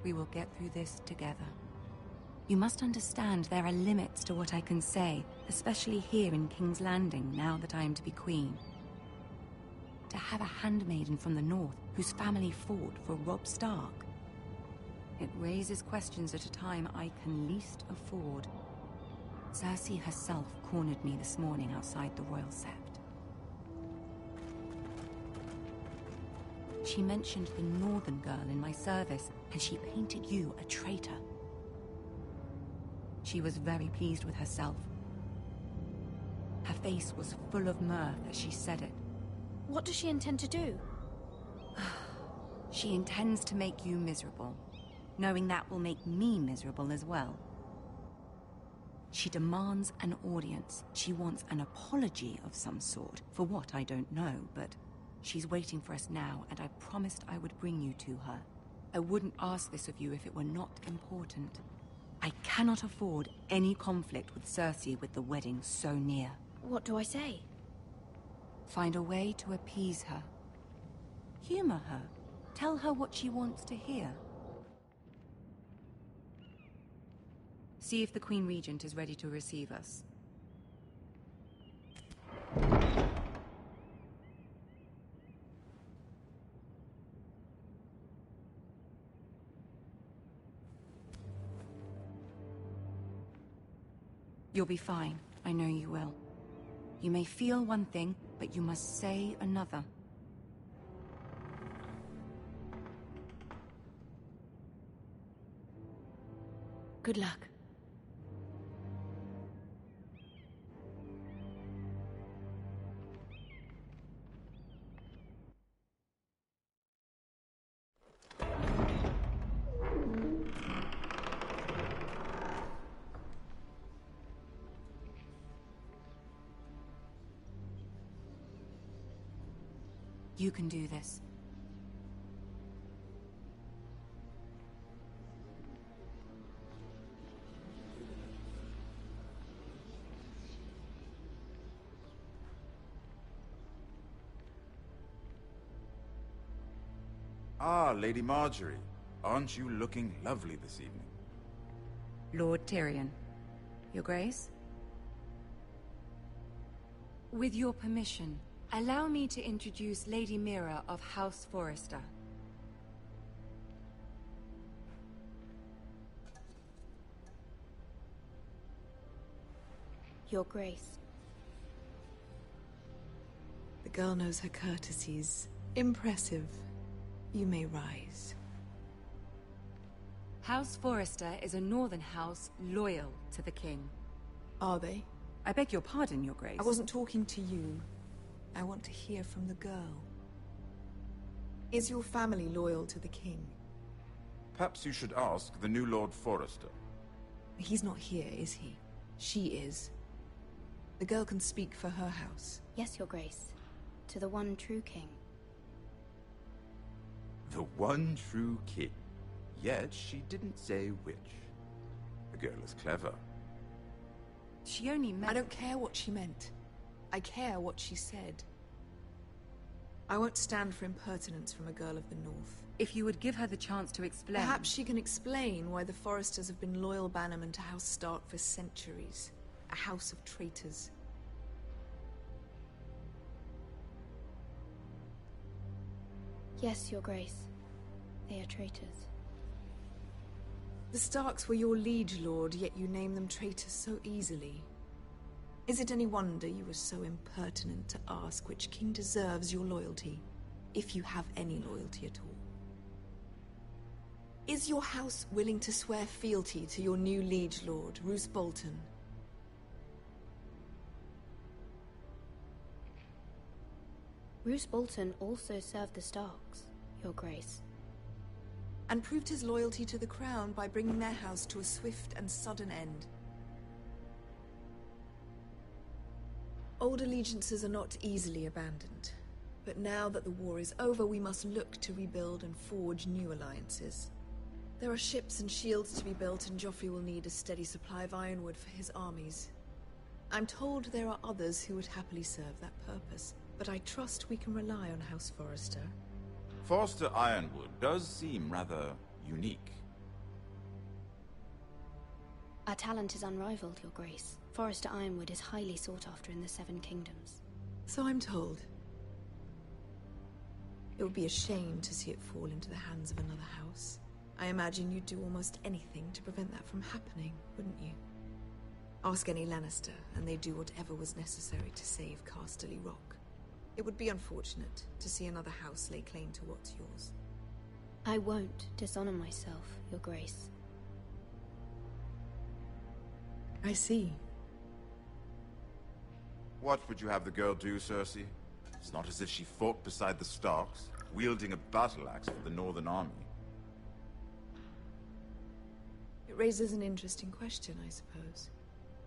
We will get through this together. You must understand there are limits to what I can say, especially here in King's Landing, now that I am to be queen. To have a handmaiden from the north whose family fought for Robb Stark. It raises questions at a time I can least afford. Cersei herself cornered me this morning outside the Royal Sept. She mentioned the northern girl in my service, and she painted you a traitor. She was very pleased with herself. Her face was full of mirth as she said it. What does she intend to do? She intends to make you miserable, knowing that will make me miserable as well. She demands an audience. She wants an apology of some sort. For what, I don't know, but she's waiting for us now, and I promised I would bring you to her. I wouldn't ask this of you if it were not important. I cannot afford any conflict with Cersei with the wedding so near. What do I say? Find a way to appease her. Humor her. Tell her what she wants to hear. See if the Queen Regent is ready to receive us. You'll be fine. I know you will. You may feel one thing, but you must say another. Good luck. You can do this. Ah, Lady Marjorie. Aren't you looking lovely this evening? Lord Tyrion. Your Grace? With your permission, allow me to introduce Lady Mira of House Forrester. Your Grace. The girl knows her courtesies. Impressive. You may rise. House Forrester is a northern house loyal to the king. Are they? I beg your pardon, Your Grace. I wasn't talking to you. I want to hear from the girl. Is your family loyal to the king? Perhaps you should ask the new Lord Forrester. He's not here, is he? She is. The girl can speak for her house. Yes, Your Grace. To the one true king. The one true king. Yet she didn't say which. The girl is clever. She only meant... I don't care what she meant. I care what she said. I won't stand for impertinence from a girl of the North. If you would give her the chance to explain... Perhaps she can explain why the Forresters have been loyal bannermen to House Stark for centuries. A house of traitors. Yes, Your Grace. They are traitors. The Starks were your liege lord, yet you name them traitors so easily. Is it any wonder you were so impertinent to ask which king deserves your loyalty, if you have any loyalty at all? Is your house willing to swear fealty to your new liege lord, Roose Bolton? Roose Bolton also served the Starks, Your Grace. And proved his loyalty to the crown by bringing their house to a swift and sudden end. Old allegiances are not easily abandoned. But now that the war is over, we must look to rebuild and forge new alliances. There are ships and shields to be built, and Joffrey will need a steady supply of ironwood for his armies. I'm told there are others who would happily serve that purpose, but I trust we can rely on House Forrester. Forrester Ironwood does seem rather unique. Our talent is unrivaled, Your Grace. Forrester Ironwood is highly sought after in the Seven Kingdoms. So I'm told. It would be a shame to see it fall into the hands of another house. I imagine you'd do almost anything to prevent that from happening, wouldn't you? Ask any Lannister, and they'd do whatever was necessary to save Casterly Rock. It would be unfortunate to see another house lay claim to what's yours. I won't dishonor myself, Your Grace. I see. What would you have the girl do, Cersei? It's not as if she fought beside the Starks, wielding a battle axe for the Northern Army. It raises an interesting question, I suppose.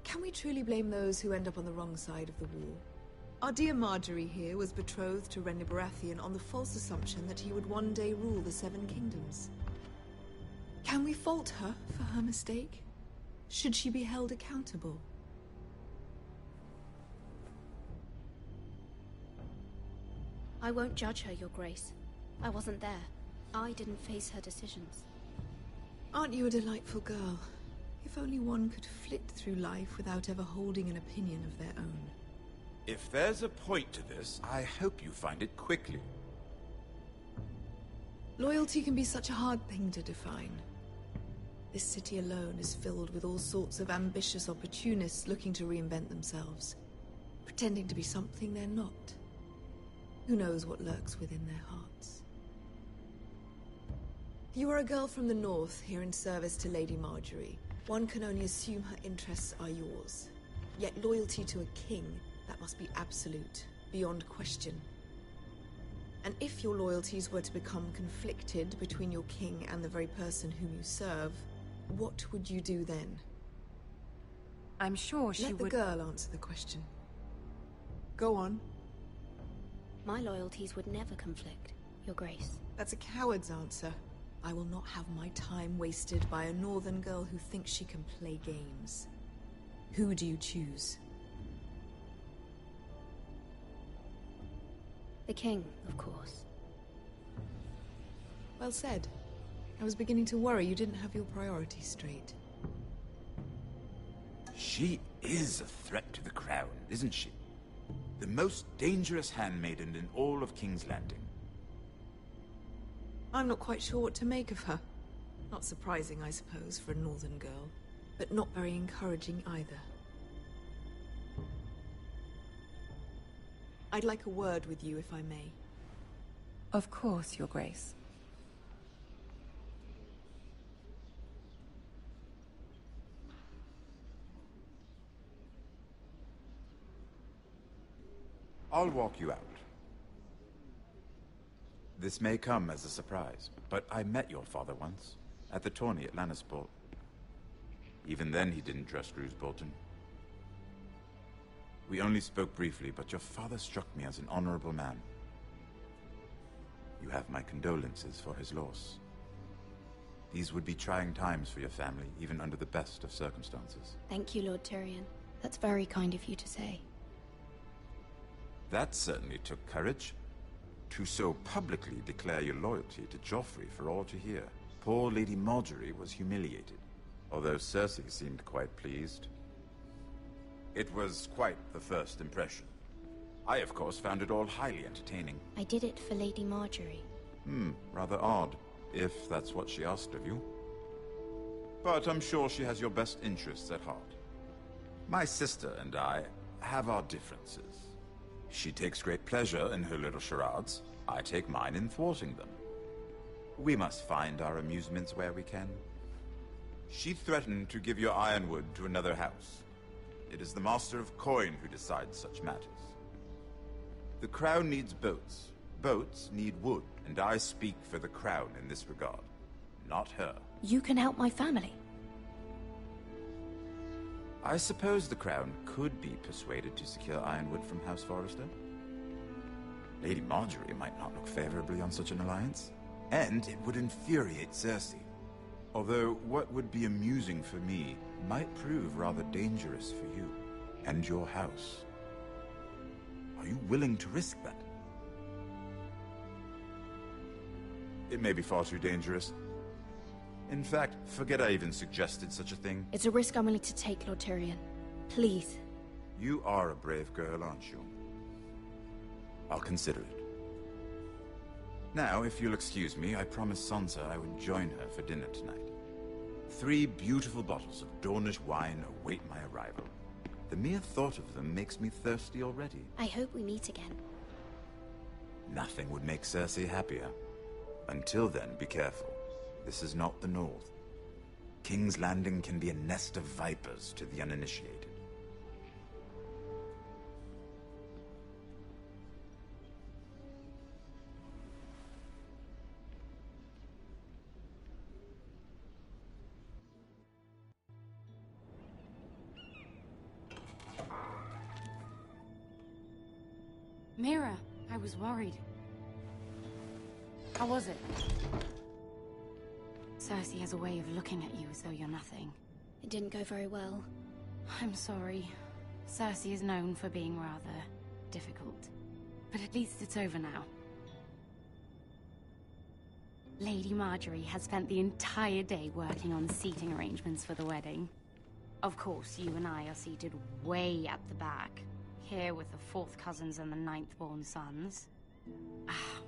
Can we truly blame those who end up on the wrong side of the war? Our dear Marjorie here was betrothed to Renly Baratheon on the false assumption that he would one day rule the Seven Kingdoms. Can we fault her for her mistake? Should she be held accountable? I won't judge her, Your Grace. I wasn't there. I didn't face her decisions. Aren't you a delightful girl? If only one could flit through life without ever holding an opinion of their own. If there's a point to this, I hope you find it quickly. Loyalty can be such a hard thing to define. This city alone is filled with all sorts of ambitious opportunists looking to reinvent themselves, pretending to be something they're not. Who knows what lurks within their hearts? You are a girl from the north, here in service to Lady Marjorie. One can only assume her interests are yours. Yet loyalty to a king, that must be absolute, beyond question. And if your loyalties were to become conflicted between your king and the very person whom you serve, what would you do then? I'm sure she would... Let the girl answer the question. Go on. My loyalties would never conflict, Your Grace. That's a coward's answer. I will not have my time wasted by a northern girl who thinks she can play games. Who do you choose? The king, of course. Well said. I was beginning to worry you didn't have your priorities straight. She is a threat to the crown, isn't she? The most dangerous handmaiden in all of King's Landing. I'm not quite sure what to make of her. Not surprising, I suppose, for a northern girl, but not very encouraging either. I'd like a word with you, if I may. Of course, Your Grace. I'll walk you out. This may come as a surprise, but I met your father once, at the tourney at Lannisport. Even then he didn't trust Roose Bolton. We only spoke briefly, but your father struck me as an honorable man. You have my condolences for his loss. These would be trying times for your family, even under the best of circumstances. Thank you, Lord Tyrion. That's very kind of you to say. That certainly took courage. To so publicly declare your loyalty to Joffrey for all to hear. Poor Lady Marjorie was humiliated, although Cersei seemed quite pleased. It was quite the first impression. I, of course, found it all highly entertaining. I did it for Lady Marjorie. Rather odd, if that's what she asked of you. But I'm sure she has your best interests at heart. My sister and I have our differences. She takes great pleasure in her little charades. I take mine in thwarting them. We must find our amusements where we can. She threatened to give your Ironwood to another house. It is the Master of Coin who decides such matters. The Crown needs boats. Boats need wood, and I speak for the Crown in this regard, not her. You can help my family. I suppose the Crown could be persuaded to secure Ironwood from House Forrester. Lady Marjorie might not look favorably on such an alliance, and it would infuriate Cersei. Although what would be amusing for me might prove rather dangerous for you. and your house. Are you willing to risk that? It may be far too dangerous. In fact, forget I even suggested such a thing. It's a risk I'm willing to take, Lord Tyrion. Please. You are a brave girl, aren't you? I'll consider it. Now, if you'll excuse me, I promised Sansa I would join her for dinner tonight. 3 beautiful bottles of Dornish wine await my arrival. The mere thought of them makes me thirsty already. I hope we meet again. Nothing would make Cersei happier. Until then, be careful. This is not the North. King's Landing can be a nest of vipers to the uninitiated. Mira, I was worried. How was it? Cersei has a way of looking at you as though you're nothing. It didn't go very well. I'm sorry. Cersei is known for being rather difficult. But at least it's over now. Lady Marjorie has spent the entire day working on seating arrangements for the wedding. Of course, you and I are seated way at the back, here with the 4th cousins and the 9th-born sons. Ah,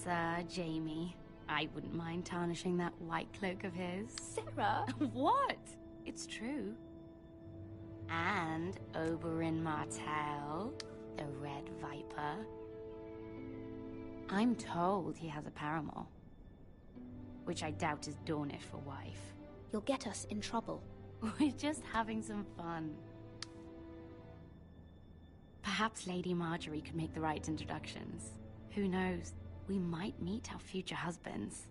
Sir Jaime. I wouldn't mind tarnishing that white cloak of his. Sarah! What? It's true. And Oberyn Martell, the Red Viper. I'm told he has a paramour, which I doubt is Dornish for wife. You'll get us in trouble. We're just having some fun. Perhaps Lady Marjorie could make the right introductions. Who knows? We might meet our future husbands.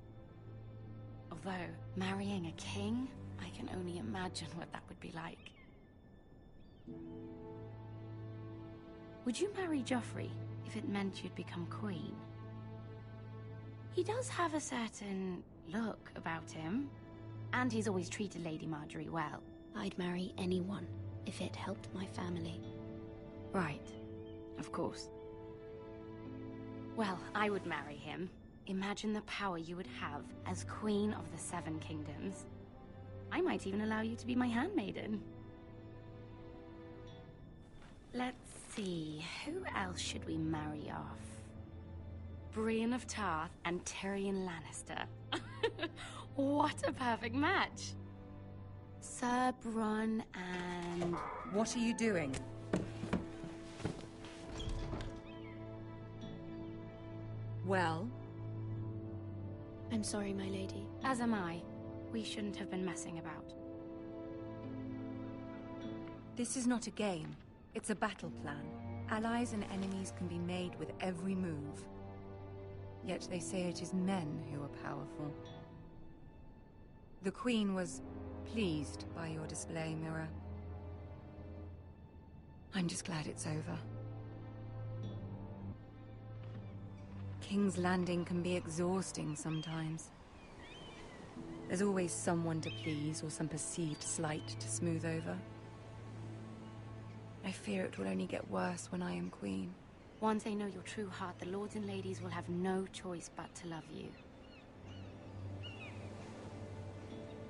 Although, marrying a king, I can only imagine what that would be like. Would you marry Joffrey if it meant you'd become queen? He does have a certain look about him, and he's always treated Lady Marjorie well. I'd marry anyone if it helped my family. Right. Of course. Well, I would marry him. Imagine the power you would have as Queen of the 7 Kingdoms. I might even allow you to be my handmaiden. Let's see, who else should we marry off? Brienne of Tarth and Tyrion Lannister. What a perfect match! Sir Bronn and... What are you doing? Well? I'm sorry, my lady. As am I. We shouldn't have been messing about. This is not a game. It's a battle plan. Allies and enemies can be made with every move. Yet they say it is men who are powerful. The Queen was pleased by your display, Mira. I'm just glad it's over. King's Landing can be exhausting sometimes. There's always someone to please or some perceived slight to smooth over. I fear it will only get worse when I am queen. Once they know your true heart, the lords and ladies will have no choice but to love you.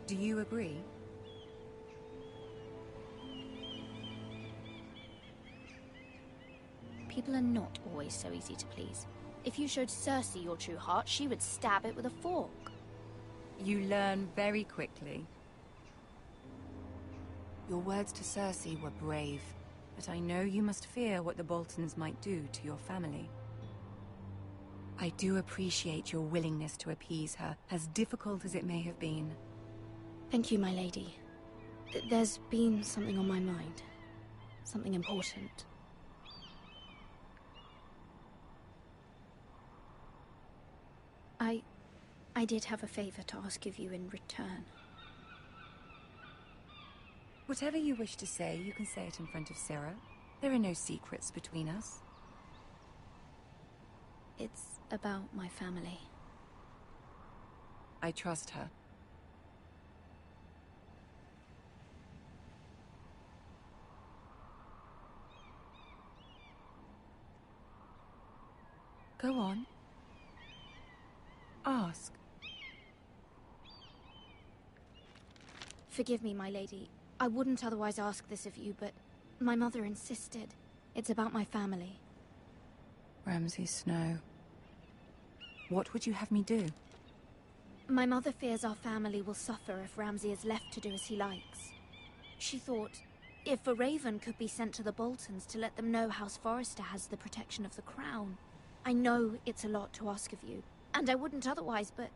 Do you agree? People are not always so easy to please. If you showed Cersei your true heart, she would stab it with a fork. You learn very quickly. Your words to Cersei were brave, but I know you must fear what the Boltons might do to your family. I do appreciate your willingness to appease her, as difficult as it may have been. Thank you, my lady. There's been something on my mind. Something important. I did have a favor to ask of you in return. Whatever you wish to say, you can say it in front of Sarah. There are no secrets between us. It's about my family. I trust her. Go on. Ask. Forgive me, my lady. I wouldn't otherwise ask this of you, but my mother insisted. It's about my family. Ramsay Snow. What would you have me do? My mother fears our family will suffer if Ramsay is left to do as he likes. She thought, if a raven could be sent to the Boltons to let them know House Forrester has the protection of the crown. I know it's a lot to ask of you, and I wouldn't otherwise, but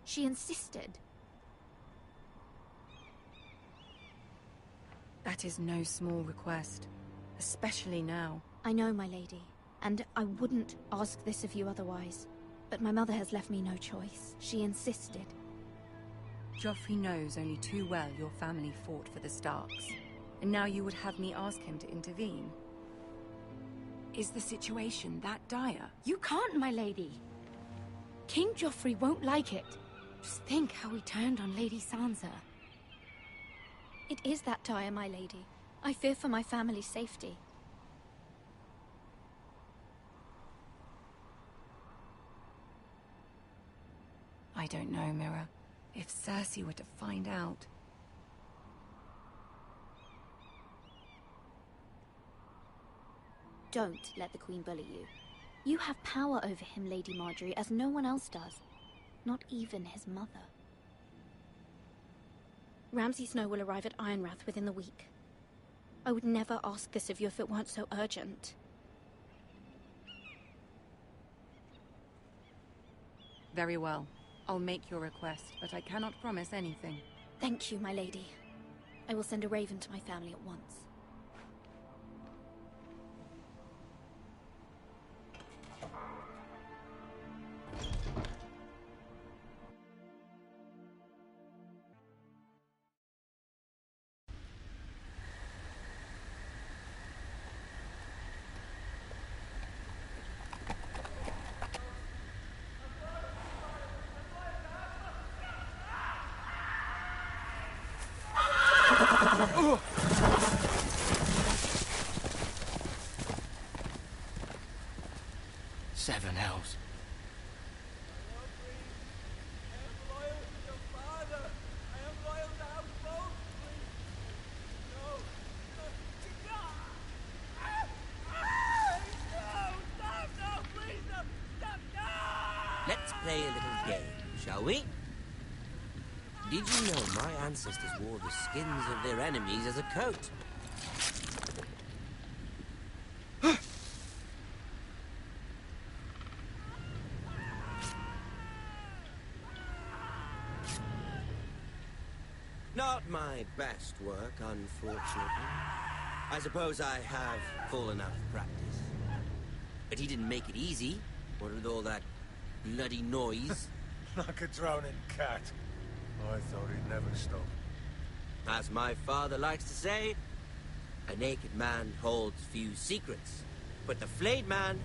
she insisted. That is no small request, especially now. I know, my lady, and I wouldn't ask this of you otherwise. But my mother has left me no choice. She insisted. Joffrey knows only too well your family fought for the Starks, and now you would have me ask him to intervene. Is the situation that dire? You can't, my lady. King Joffrey won't like it. Just think how he turned on Lady Sansa. It is that dire, my lady. I fear for my family's safety. I don't know, Mira. If Cersei were to find out... Don't let the Queen bully you. You have power over him, Lady Marjorie, as no one else does. Not even his mother. Ramsay Snow will arrive at Ironrath within the week. I would never ask this of you if it weren't so urgent. Very well. I'll make your request, but I cannot promise anything. Thank you, my lady. I will send a raven to my family at once. Seven hells. Let's play a little game, shall we? Did you know my ancestors wore the skins of their enemies as a coat? Not my best work, unfortunately. I suppose I have fallen out of practice. But he didn't make it easy, what with all that bloody noise. Like a drowning cat. I thought he'd never stop. As my father likes to say, a naked man holds few secrets. But the flayed man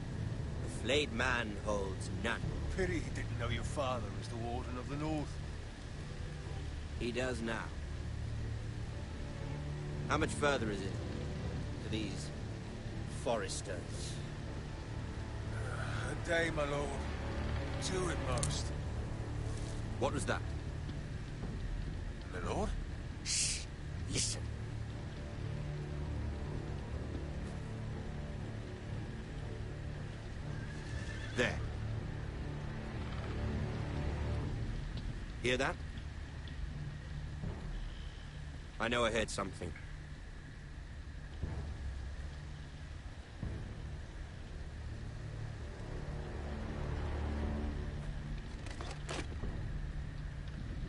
holds none. Pity he didn't know your father was the Warden of the North. He does now. How much further is it to these Foresters? A day, my lord. 2 at most. What was that? My lord? Shh! Listen. There. Hear that? I know I heard something.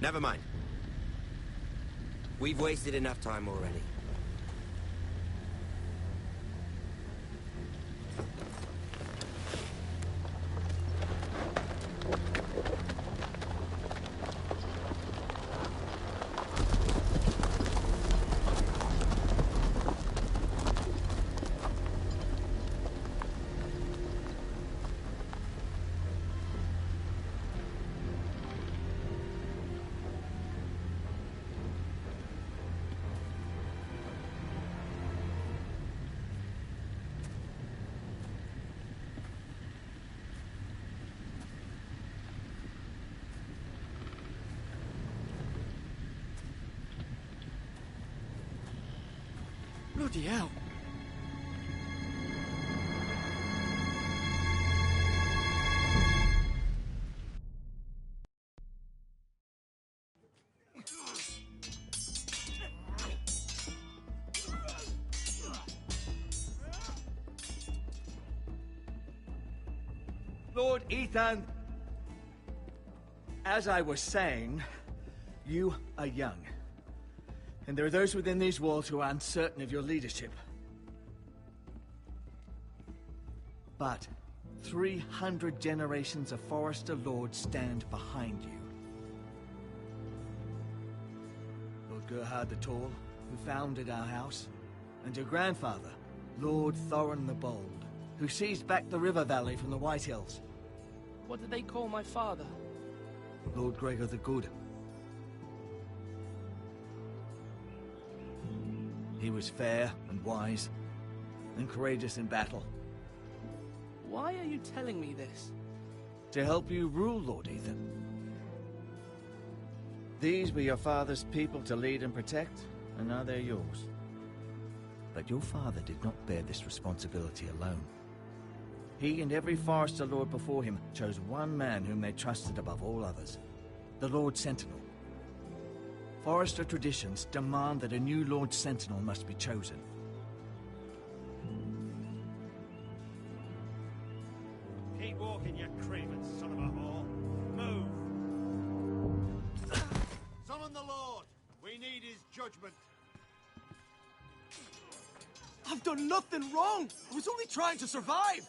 Never mind. We've wasted enough time already. Bloody hell. Lord Ethan, as I was saying, you are young. And there are those within these walls who are uncertain of your leadership. But 300 generations of Forester Lords stand behind you. Lord Gerhard the Tall, who founded our house, and your grandfather, Lord Thorin the Bold, who seized back the river valley from the White Hills. What did they call my father? Lord Gregor the Good. He was fair and wise, and courageous in battle. Why are you telling me this? To help you rule, Lord Ethan. These were your father's people to lead and protect, and now they're yours. But your father did not bear this responsibility alone. He and every Forester Lord before him chose one man whom they trusted above all others, the Lord Sentinel. Forester traditions demand that a new Lord Sentinel must be chosen. Keep walking, you craven son of a whore. Move! Summon the Lord! We need his judgment. I've done nothing wrong! I was only trying to survive!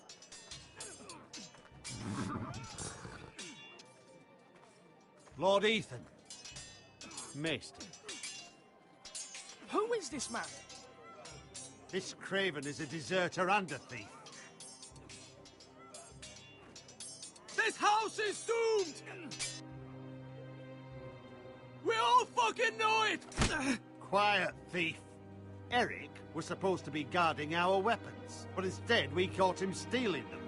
Lord Ethan. Missed. Who is this man? This craven is a deserter and a thief. This house is doomed! We all fucking know it! Quiet, thief. Eric was supposed to be guarding our weapons, but instead we caught him stealing them.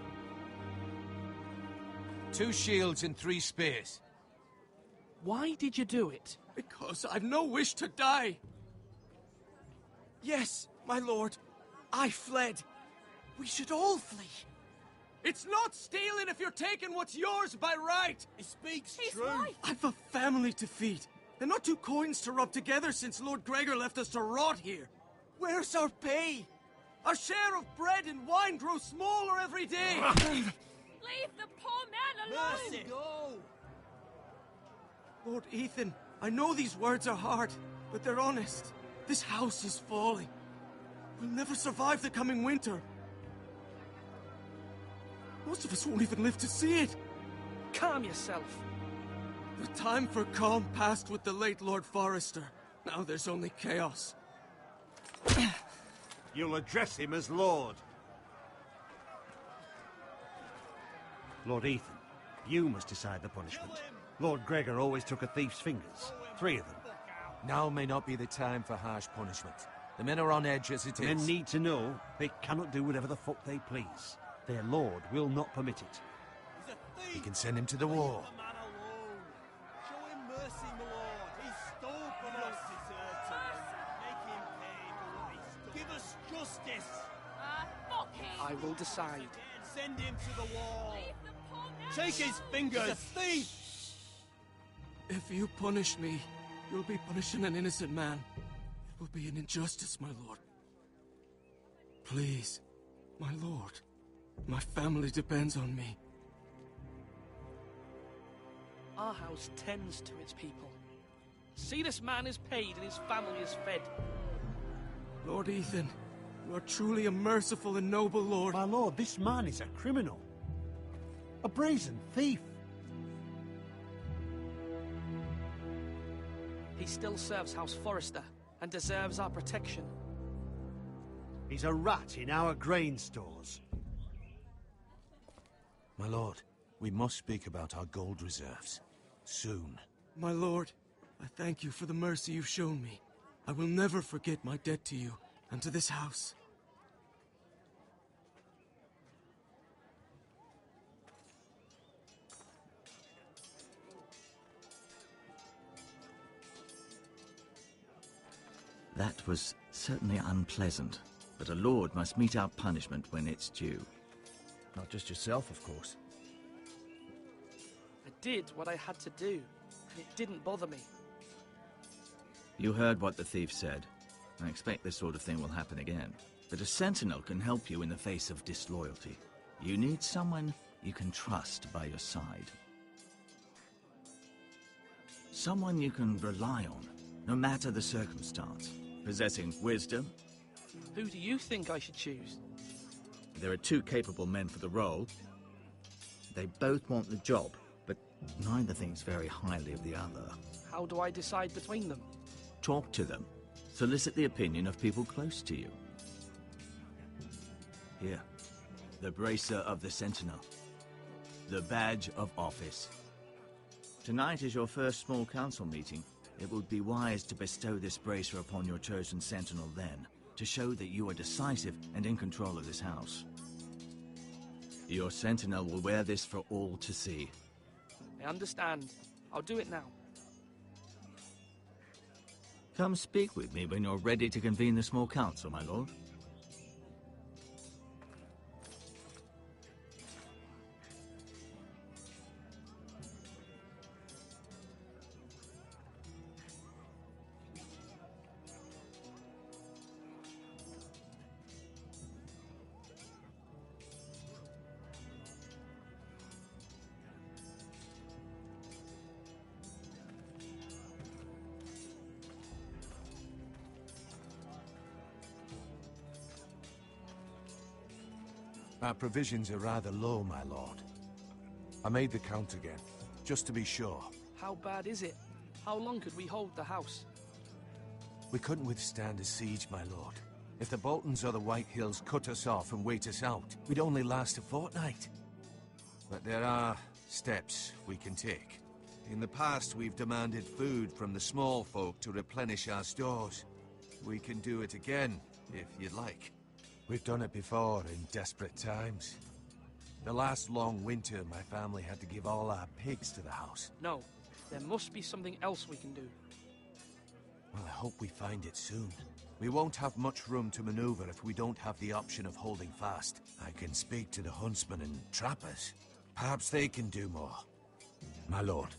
2 shields and 3 spears. Why did you do it? Because I've no wish to die. Yes, my lord. I fled. We should all flee. It's not stealing if you're taking what's yours by right. He speaks He's true. right. I've a family to feed, and not 2 coins to rub together since Lord Gregor left us to rot here. Where's our pay? Our share of bread and wine grows smaller every day. Leave the poor man alone! Mercy. Go! Lord Ethan, I know these words are hard, but they're honest. This house is falling. We'll never survive the coming winter. Most of us won't even live to see it. Calm yourself. The time for calm passed with the late Lord Forester. Now there's only chaos. You'll address him as Lord. Lord Ethan, you must decide the punishment. Lord Gregor always took a thief's fingers. 3 of them. Now may not be the time for harsh punishment. The men are on edge as it is. Men need to know they cannot do whatever the fuck they please. Their lord will not permit it. We can send him to the war. Show him mercy, my lord. He stole from us. Make him pay for what he stole. Give us justice. Fuck him! I will decide. Send him to the wall. Leave the poor man Take his fingers. He's a thief. If you punish me, you'll be punishing an innocent man. It will be an injustice, my lord. Please, my lord. My family depends on me. Our house tends to its people. See, this man is paid and his family is fed. Lord Ethan, you are truly a merciful and noble lord. My lord, this man is a criminal. A brazen thief. He still serves House Forester and deserves our protection. He's a rat in our grain stores. My lord, we must speak about our gold reserves. Soon. My lord, I thank you for the mercy you've shown me. I will never forget my debt to you and to this house. That was Certainly unpleasant, but a lord must mete out punishment when it's due. Not just yourself, of course. I did what I had to do, and it didn't bother me. You heard what the thief said. I expect this sort of thing will happen again. But a sentinel can help you in the face of disloyalty. You need someone you can trust by your side. Someone you can rely on, no matter the circumstance. Possessing wisdom. Who do you think I should choose? There are two capable men for the role. They both want the job, but neither thinks very highly of the other. How do I decide between them? Talk to them. Solicit the opinion of people close to you. Here. The bracer of the Sentinel. The badge of office. Tonight is your first small council meeting. It would be wise to bestow this bracer upon your chosen Sentinel then, to show that you are decisive and in control of this house. Your Sentinel will wear this for all to see. I understand. I'll do it now. Come speak with me when you're ready to convene the small council, my lord. Our provisions are rather low, my lord. I made the count again, just to be sure. How bad is it? How long could we hold the house? We couldn't withstand a siege, my lord. If the Boltons or the White Hills cut us off and wait us out, we'd only last a fortnight. But there are steps we can take. In the past, we've demanded food from the small folk to replenish our stores. We can do it again, if you'd like. We've done it before in desperate times. The last long winter, my family had to give all our pigs to the house. No, there must be something else we can do. Well, I hope we find it soon. We won't have much room to maneuver if we don't have the option of holding fast. I can speak to the huntsmen and trappers. Perhaps they can do more. My lord.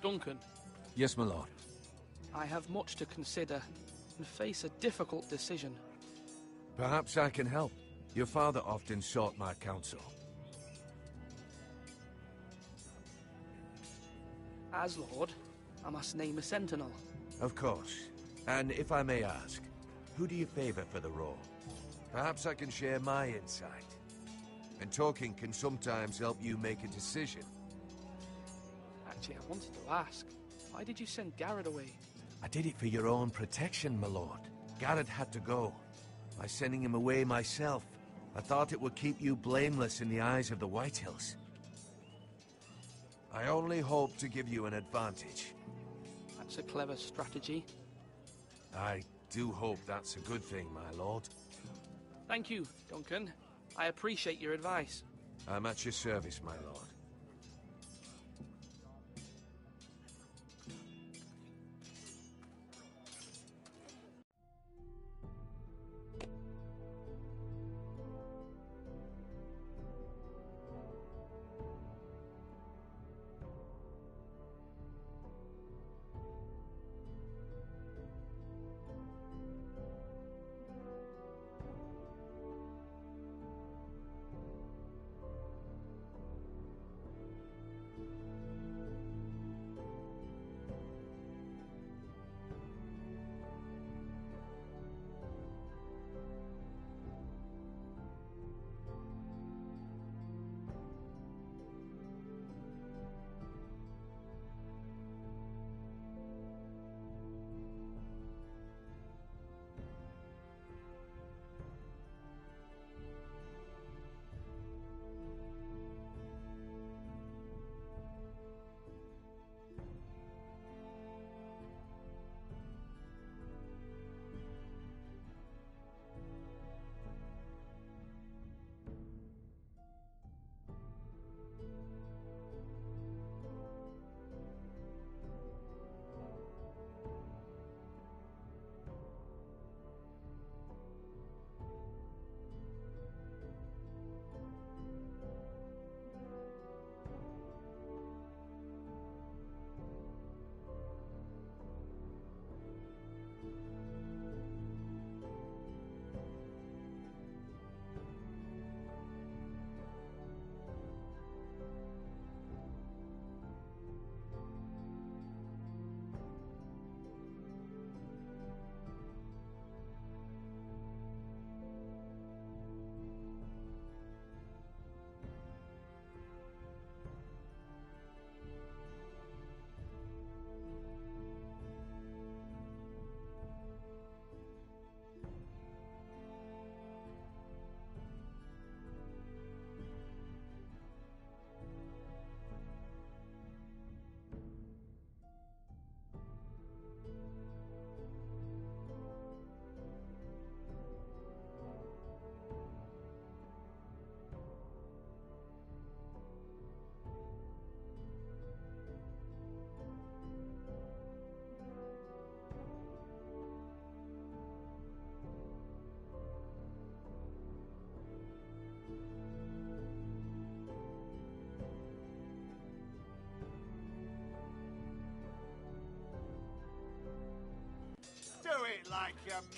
Duncan. Yes, my lord. I have much to consider and face a difficult decision. Perhaps I can help. Your father often sought my counsel. As Lord, I must name a sentinel. Of course. And if I may ask, who do you favor for the role? Perhaps I can share my insight. And talking can sometimes help you make a decision. Actually, I wanted to ask, why did you send Garrett away? I did it for your own protection, my lord. Garrett had to go. By sending him away myself, I thought it would keep you blameless in the eyes of the White Hills. I only hope to give you an advantage. That's a clever strategy. I do hope that's a good thing, my lord. Thank you, Duncan. I appreciate your advice. I'm at your service, my lord.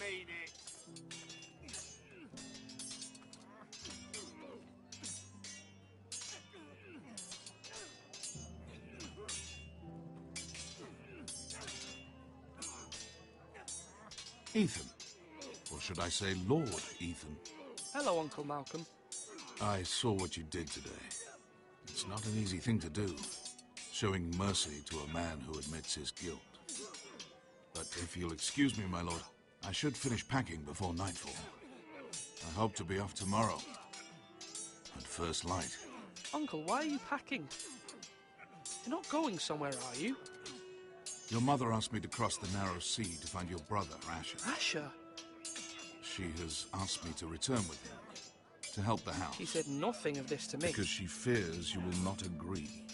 mean it. Ethan. Or should I say Lord Ethan? Hello, Uncle Malcolm. I saw what you did today. It's not an easy thing to do, showing mercy to a man who admits his guilt. But if you'll excuse me, my lord, I should finish packing before nightfall. I hope to be off tomorrow, at first light. Uncle, why are you packing? You're not going somewhere, are you? Your mother asked me to cross the narrow sea to find your brother, Asher. Asher? She has asked me to return with him, to help the house. She said nothing of this to me. Because she fears you will not agree.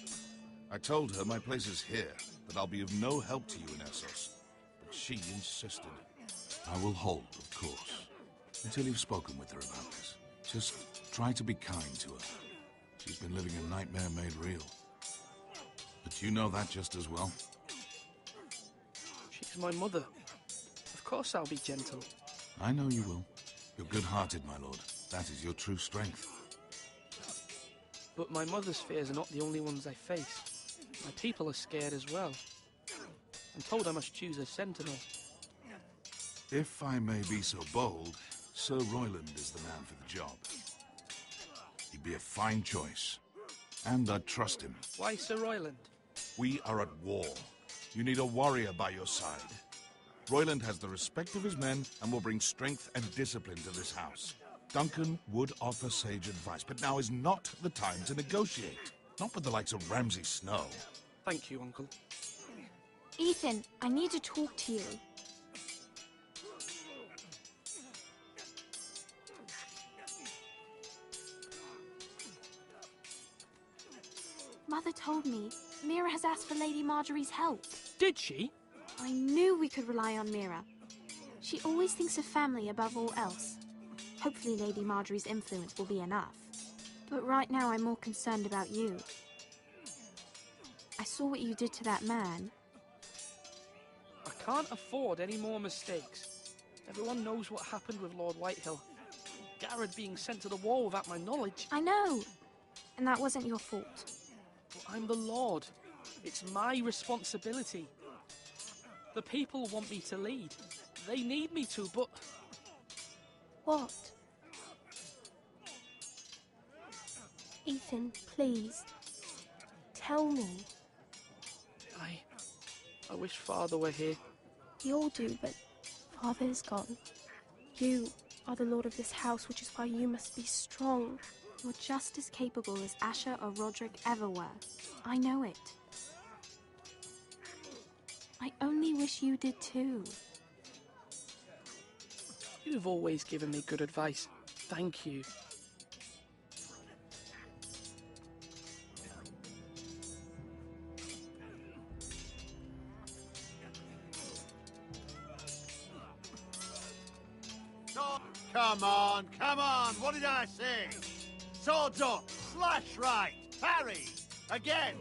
I told her my place is here, that I'll be of no help to you in Essos. But she insisted. I will hold, of course, until you've spoken with her about this. Just try to be kind to her. She's been living a nightmare made real. But you know that just as well. She's my mother. Of course I'll be gentle. I know you will. You're good-hearted, my lord. That is your true strength. But my mother's fears are not the only ones I face. My people are scared as well. I'm told I must choose a sentinel. If I may be so bold, Sir Royland is the man for the job. He'd be a fine choice. And I'd trust him. Why Sir Royland? We are at war. You need a warrior by your side. Royland has the respect of his men and will bring strength and discipline to this house. Duncan would offer sage advice, but now is not the time to negotiate. Not with the likes of Ramsay Snow. Thank you, Uncle. Ethan, I need to talk to you. Mother told me Mira has asked for Lady Marjorie's help. Did she? I knew we could rely on Mira. She always thinks of family above all else. Hopefully Lady Marjorie's influence will be enough. But right now I'm more concerned about you. I saw what you did to that man. I can't afford any more mistakes. Everyone knows what happened with Lord Whitehill. Garrett being sent to the wall without my knowledge. I know. And that wasn't your fault. But I'm the Lord. It's my responsibility. The people want me to lead. They need me to, but... What? Ethan, please. Tell me. I wish Father were here. We all do, but Father is gone. You are the lord of this house, which is why you must be strong. You're just as capable as Asher or Roderick ever were. I know it. I only wish you did too. You've always given me good advice. Thank you. Come on, what did I say? Swords up, slash right, parry, again.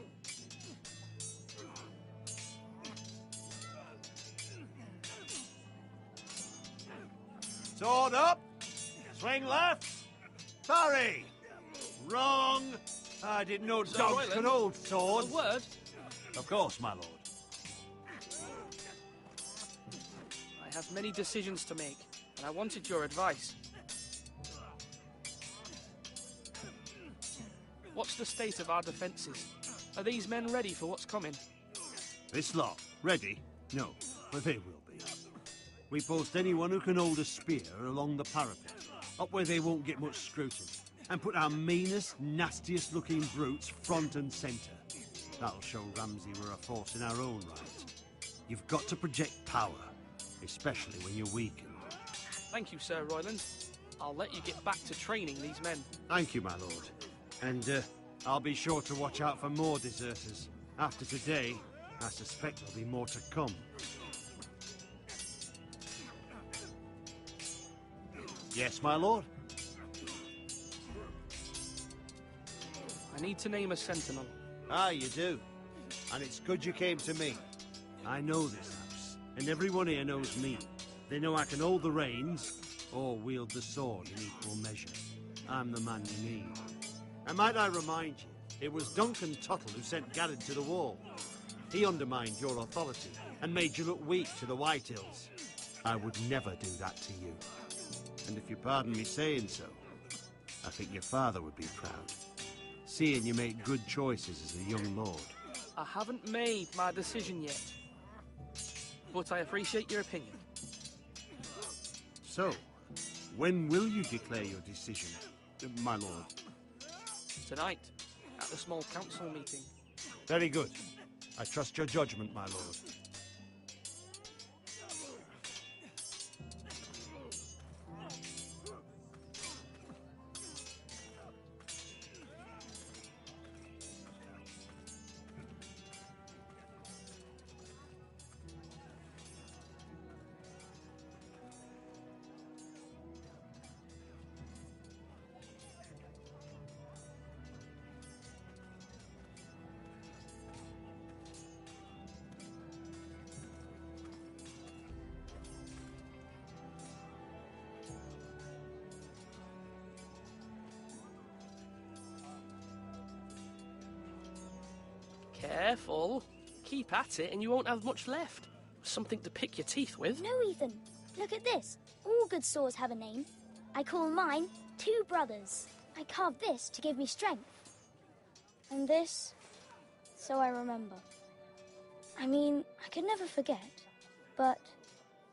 Sword up, swing left, parry. Wrong. I didn't know dogs could hold swords. A word? Of course, my lord. I have many decisions to make, and I wanted your advice. What's the state of our defences? Are these men ready for what's coming? This lot, ready? No, but they will be. We post anyone who can hold a spear along the parapet, up where they won't get much scrutiny, and put our meanest, nastiest looking brutes front and centre. That'll show Ramsay we're a force in our own right. You've got to project power, especially when you're weakened. Thank you, Sir Royland. I'll let you get back to training these men. Thank you, my lord. And I'll be sure to watch out for more deserters. After today, I suspect there'll be more to come. Yes, my lord? I need to name a sentinel. Ah, you do. And it's good you came to me. I know this house, and everyone here knows me. They know I can hold the reins or wield the sword in equal measure. I'm the man you need. And might I remind you, it was Duncan Tuttle who sent Garrett to the wall. He undermined your authority and made you look weak to the Whitehills. I would never do that to you. And if you pardon me saying so, I think your father would be proud, seeing you make good choices as a young lord. I haven't made my decision yet, but I appreciate your opinion. So, when will you declare your decision, my lord? Tonight, at the small council meeting. Very good. I trust your judgment, my lord. Careful. Keep at it and you won't have much left. Something to pick your teeth with. No, Ethan. Look at this. All good swords have a name. I call mine Two Brothers. I carved this to give me strength. And this, so I remember. I mean, I could never forget. But,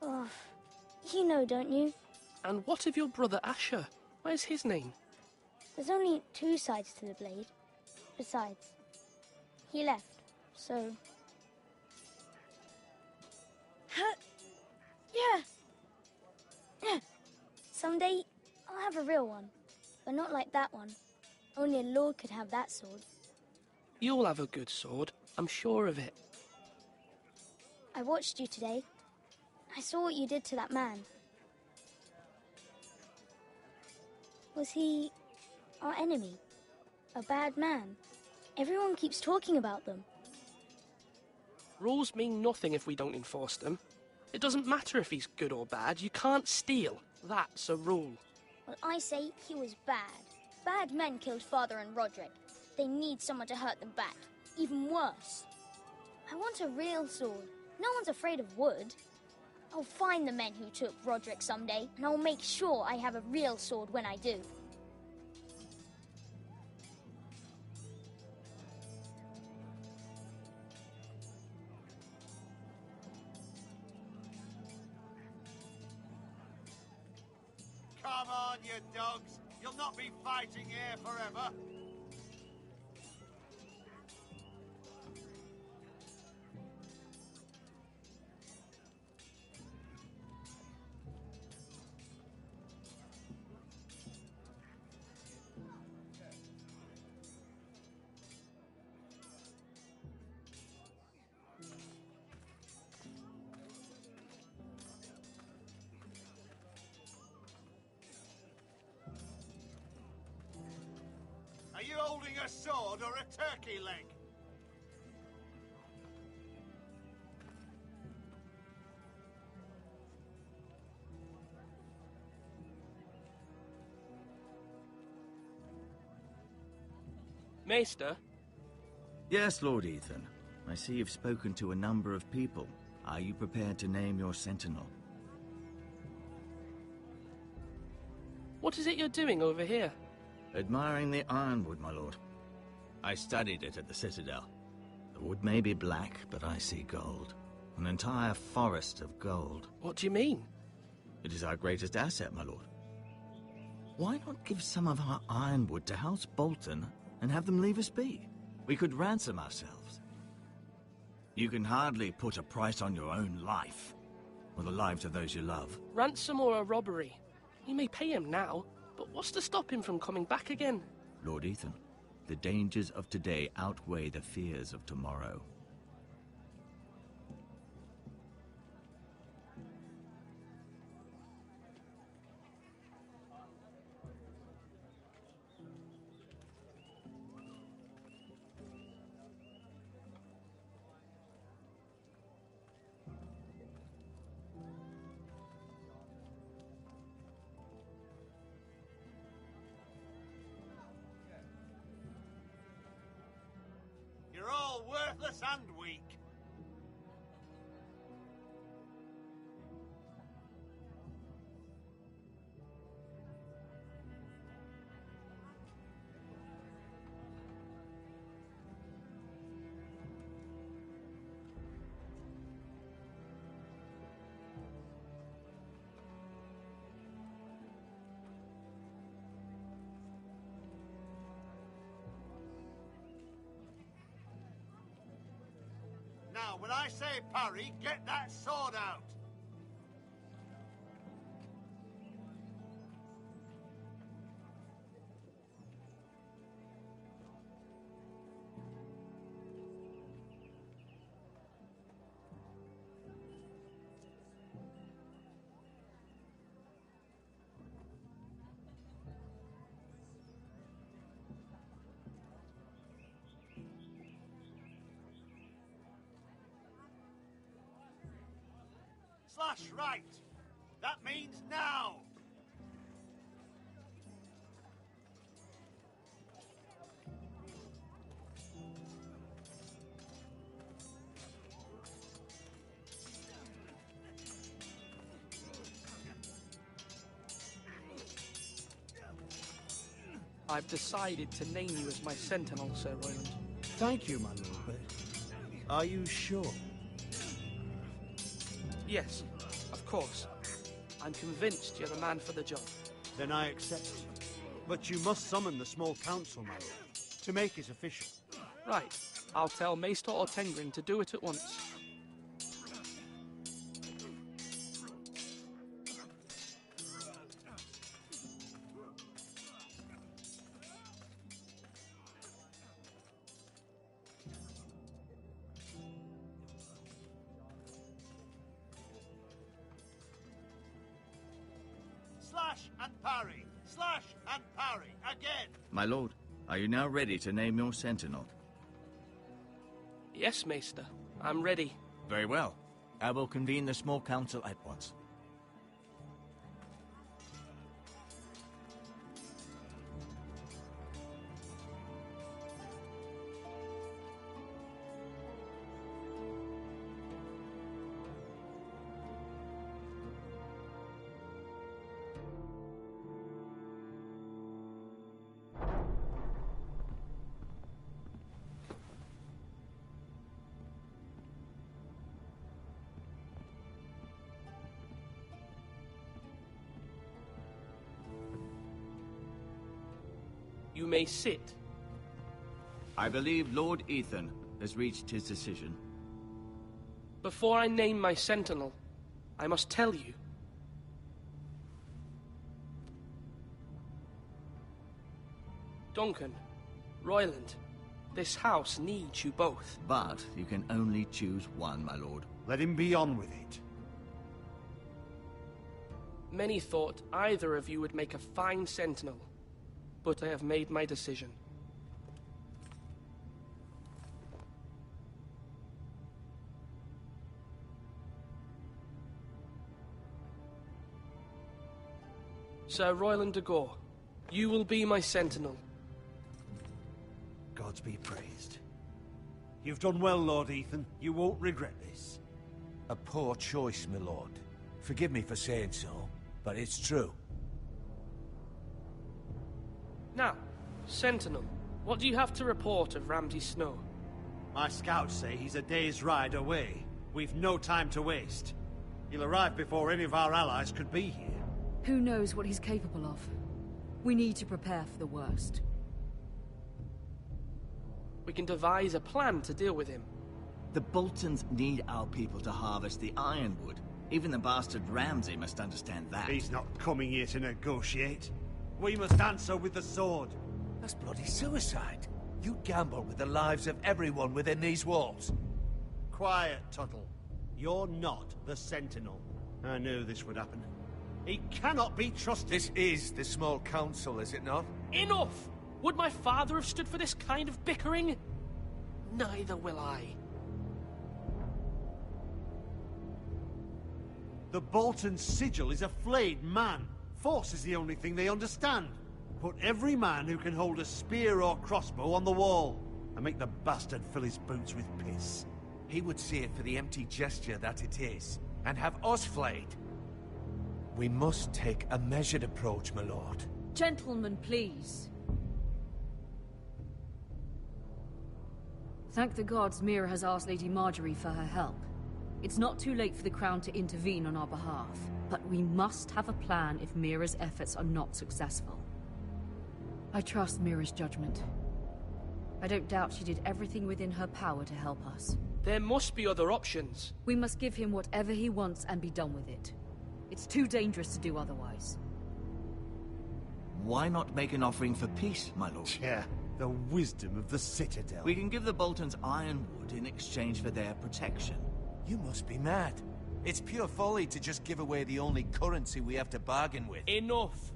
oh, you know, don't you? And what of your brother Asher? Where's his name? There's only two sides to the blade. Besides, he left, so... Yeah. Someday, I'll have a real one. But not like that one. Only a lord could have that sword. You'll have a good sword. I'm sure of it. I watched you today. I saw what you did to that man. Was he our enemy? A bad man? Everyone keeps talking about them. Rules mean nothing if we don't enforce them. It doesn't matter if he's good or bad. You can't steal. That's a rule. Well, I say he was bad. Bad men killed Father and Roderick. They need someone to hurt them back. Even worse. I want a real sword. No one's afraid of wood. I'll find the men who took Roderick someday, and I'll make sure I have a real sword when I do. Come on, you dogs. You'll not be fighting here forever. Are you holding a sword or a turkey leg? Maester? Yes, Lord Ethan. I see you've spoken to a number of people. Are you prepared to name your sentinel? What is it you're doing over here? Admiring the ironwood, my lord. I studied it at the Citadel. The wood may be black, but I see gold. An entire forest of gold. What do you mean? It is our greatest asset, my lord. Why not give some of our ironwood to House Bolton and have them leave us be? We could ransom ourselves. You can hardly put a price on your own life, or the lives of those you love. Ransom or a robbery? You may pay him now, but what's to stop him from coming back again? Lord Ethan, the dangers of today outweigh the fears of tomorrow. Now, when I say parry, get that sword out! Slash right! That means now! I've decided to name you as my sentinel, Sir Royland. Thank you, my lord, but are you sure? Yes, of course. I'm convinced you're the man for the job. Then I accept. But you must summon the small council, my lord, to make it official. Right. I'll tell Maester Ortengrin to do it at once. Slash and parry! Slash and parry! Again! My lord, are you now ready to name your sentinel? Yes, Maester. I'm ready. Very well. I will convene the small council at once. You may sit. I believe Lord Ethan has reached his decision. Before I name my sentinel, I must tell you. Duncan, Royland, this house needs you both. But you can only choose one, my lord. Let him be on with it. Many thought either of you would make a fine sentinel, but I have made my decision. Sir Royland de Gore, you will be my sentinel. Gods be praised. You've done well, Lord Ethan. You won't regret this. A poor choice, my lord. Forgive me for saying so, but it's true. Now, Sentinel, what do you have to report of Ramsay Snow? My scouts say he's a day's ride away. We've no time to waste. He'll arrive before any of our allies could be here. Who knows what he's capable of? We need to prepare for the worst. We can devise a plan to deal with him. The Boltons need our people to harvest the ironwood. Even the bastard Ramsay must understand that. He's not coming here to negotiate. We must answer with the sword. That's bloody suicide. You gamble with the lives of everyone within these walls. Quiet, Tuttle. You're not the Sentinel. I knew this would happen. He cannot be trusted. This is the small council, is it not? Enough! Would my father have stood for this kind of bickering? Neither will I. The Bolton sigil is a flayed man. Force is the only thing they understand. Put every man who can hold a spear or crossbow on the wall, and make the bastard fill his boots with piss. He would see it for the empty gesture that it is, and have us flayed. We must take a measured approach, my lord. Gentlemen, please. Thank the gods Mira has asked Lady Marjorie for her help. It's not too late for the Crown to intervene on our behalf, but we must have a plan if Mira's efforts are not successful. I trust Mira's judgment. I don't doubt she did everything within her power to help us. There must be other options. We must give him whatever he wants and be done with it. It's too dangerous to do otherwise. Why not make an offering for peace, my lord? Yeah, the wisdom of the Citadel. We can give the Boltons ironwood in exchange for their protection. You must be mad. It's pure folly to just give away the only currency we have to bargain with. Enough!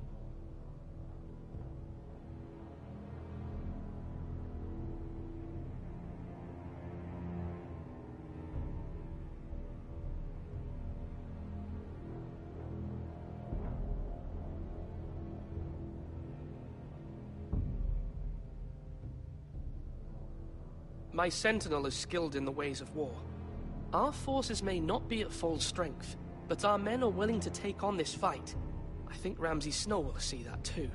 My sentinel is skilled in the ways of war. Our forces may not be at full strength, but our men are willing to take on this fight. I think Ramsay Snow will see that too.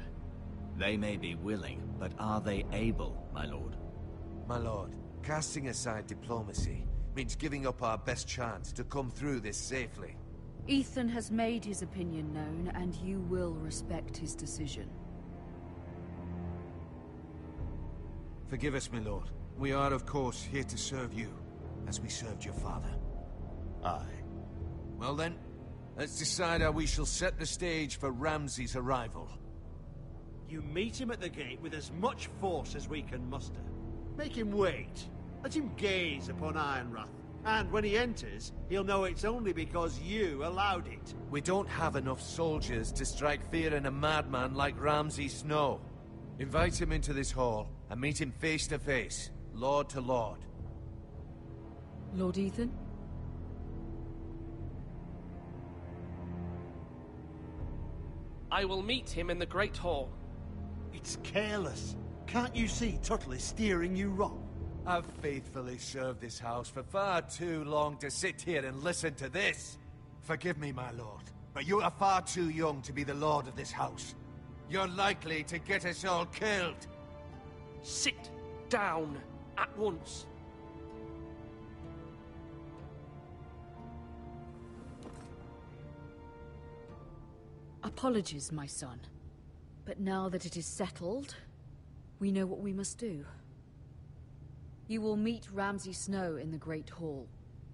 They may be willing, but are they able, my lord? My lord, casting aside diplomacy means giving up our best chance to come through this safely. Ethan has made his opinion known, and you will respect his decision. Forgive us, my lord. We are, of course, here to serve you, as we served your father. Aye. Well then, let's decide how we shall set the stage for Ramsay's arrival. You meet him at the gate with as much force as we can muster. Make him wait. Let him gaze upon Ironrath. And when he enters, he'll know it's only because you allowed it. We don't have enough soldiers to strike fear in a madman like Ramsay Snow. Invite him into this hall, and meet him face to face, lord to lord. Lord Ethan? I will meet him in the Great Hall. It's careless. Can't you see Tuttle is steering you wrong? I've faithfully served this house for far too long to sit here and listen to this. Forgive me, my lord, but you are far too young to be the lord of this house. You're likely to get us all killed. Sit down at once. Apologies, my son. But now that it is settled, we know what we must do. You will meet Ramsay Snow in the Great Hall,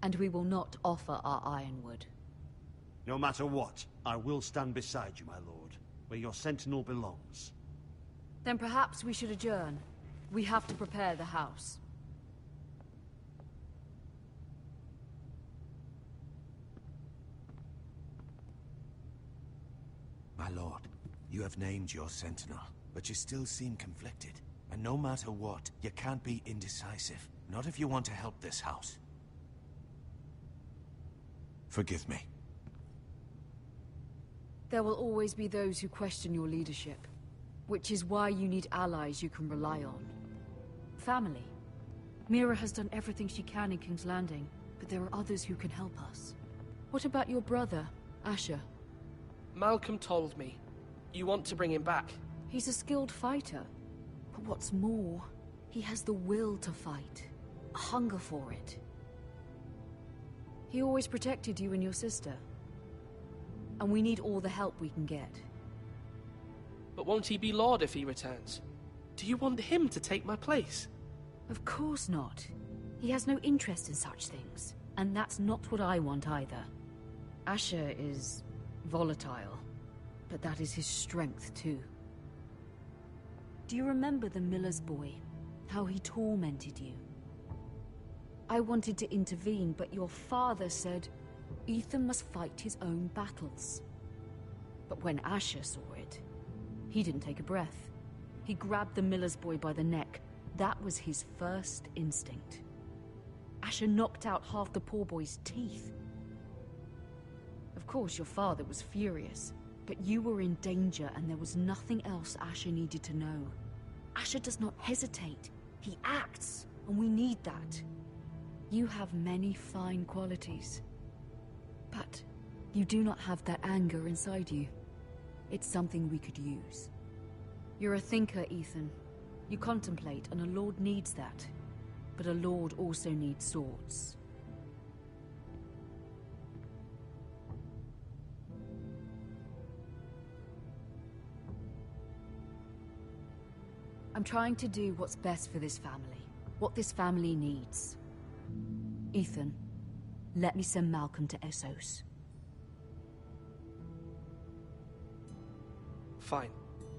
and we will not offer our ironwood. No matter what, I will stand beside you, my lord, where your sentinel belongs. Then perhaps we should adjourn. We have to prepare the house. My lord, you have named your sentinel, but you still seem conflicted. And no matter what, you can't be indecisive. Not if you want to help this house. Forgive me. There will always be those who question your leadership, which is why you need allies you can rely on. Family. Mira has done everything she can in King's Landing, but there are others who can help us. What about your brother, Asher? Malcolm told me. You want to bring him back? He's a skilled fighter. But what's more, he has the will to fight. A hunger for it. He always protected you and your sister. And we need all the help we can get. But won't he be Lord if he returns? Do you want him to take my place? Of course not. He has no interest in such things. And that's not what I want either. Asher is volatile. But that is his strength too. Do you remember the miller's boy? How he tormented you? I wanted to intervene, but your father said Ethan must fight his own battles. But when Asher saw it, he didn't take a breath. He grabbed the miller's boy by the neck. That was his first instinct. Asher knocked out half the poor boy's teeth. Of course, your father was furious, but you were in danger and there was nothing else Asher needed to know. Asher does not hesitate. He acts, and we need that. You have many fine qualities, but you do not have that anger inside you. It's something we could use. You're a thinker, Ethan. You contemplate, and a lord needs that. But a lord also needs swords. I'm trying to do what's best for this family. What this family needs. Ethan, let me send Malcolm to Essos. Fine.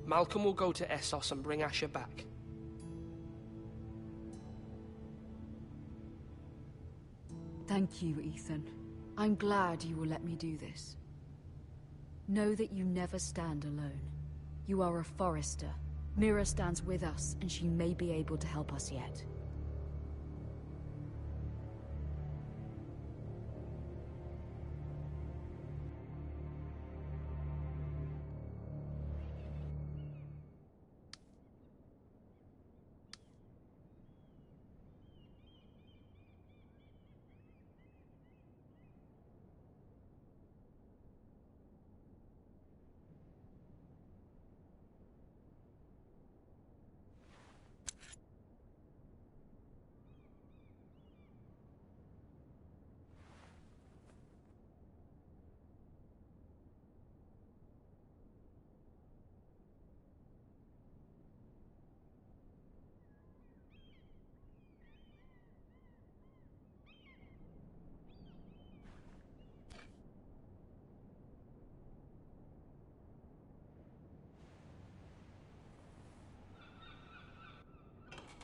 Malcolm will go to Essos and bring Asher back. Thank you, Ethan. I'm glad you will let me do this. Know that you never stand alone. You are a Forrester. Mira stands with us, and she may be able to help us yet.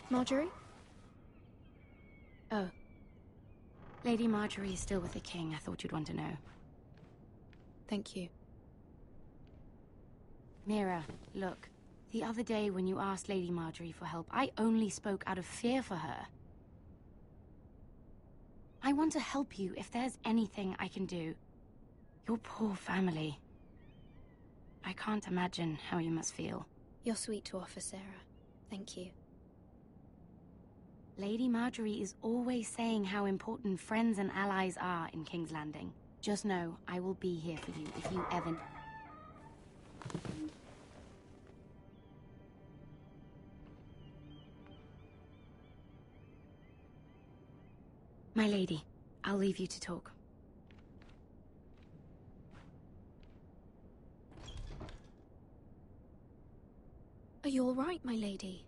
Marjorie? Oh. Lady Marjorie is still with the king. I thought you'd want to know. Thank you. Mira, look. The other day when you asked Lady Marjorie for help, I only spoke out of fear for her. I want to help you if there's anything I can do. Your poor family. I can't imagine how you must feel. You're sweet to offer, Sarah. Thank you. Lady Marjorie is always saying how important friends and allies are in King's Landing. Just know, I will be here for you if you ever... My lady, I'll leave you to talk. Are you all right, my lady?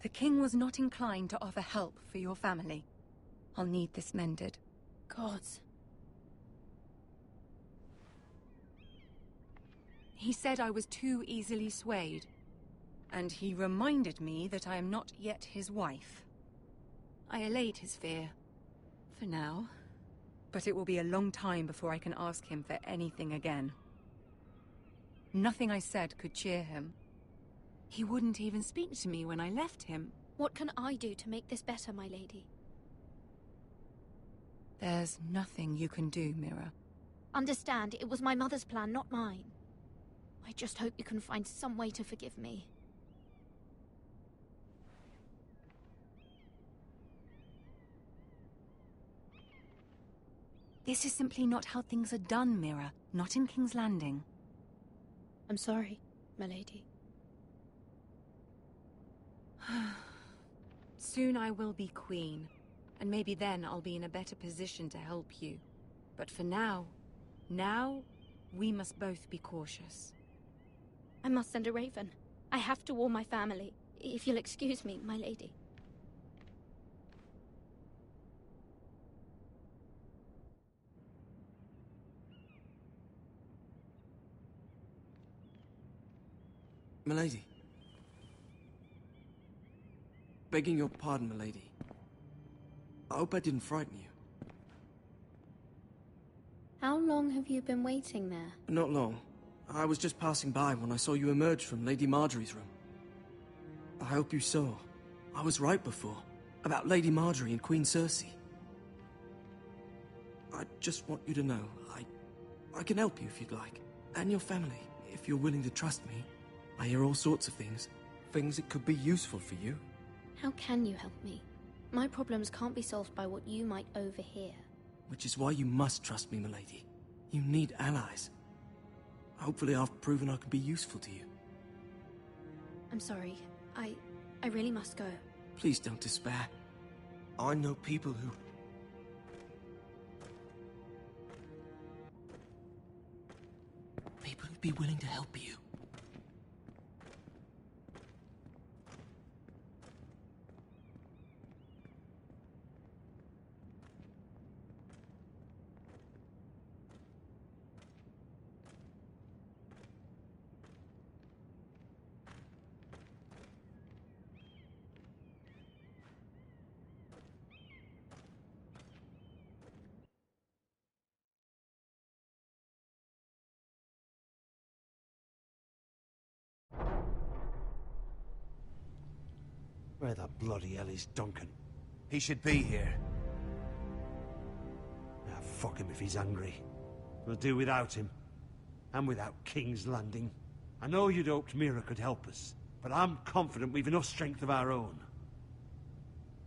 The king was not inclined to offer help for your family. I'll need this mended. Gods. He said I was too easily swayed. And he reminded me that I am not yet his wife. I allayed his fear. For now. But it will be a long time before I can ask him for anything again. Nothing I said could cheer him. He wouldn't even speak to me when I left him. What can I do to make this better, my lady? There's nothing you can do, Mira. Understand, it was my mother's plan, not mine. I just hope you can find some way to forgive me. This is simply not how things are done, Mira. Not in King's Landing. I'm sorry, my lady. Soon I will be queen, and maybe then I'll be in a better position to help you. But for now, we must both be cautious. I must send a raven. I have to warn my family. If you'll excuse me, my lady. Milady. Begging your pardon, milady. I hope I didn't frighten you. How long have you been waiting there? Not long. I was just passing by when I saw you emerge from Lady Marjorie's room. I hope you saw. I was right before. About Lady Marjorie and Queen Cersei. I just want you to know, I can help you if you'd like. And your family, if you're willing to trust me. I hear all sorts of things. Things that could be useful for you. How can you help me? My problems can't be solved by what you might overhear. Which is why you must trust me, milady. You need allies. Hopefully I've proven I can be useful to you. I'm sorry. I really must go. Please don't despair. I know people who... People who'd be willing to help you. Where the bloody hell is Duncan? He should be here. Ah, fuck him if he's angry. We'll do without him. And without King's Landing. I know you'd hoped Mira could help us, but I'm confident we've enough strength of our own.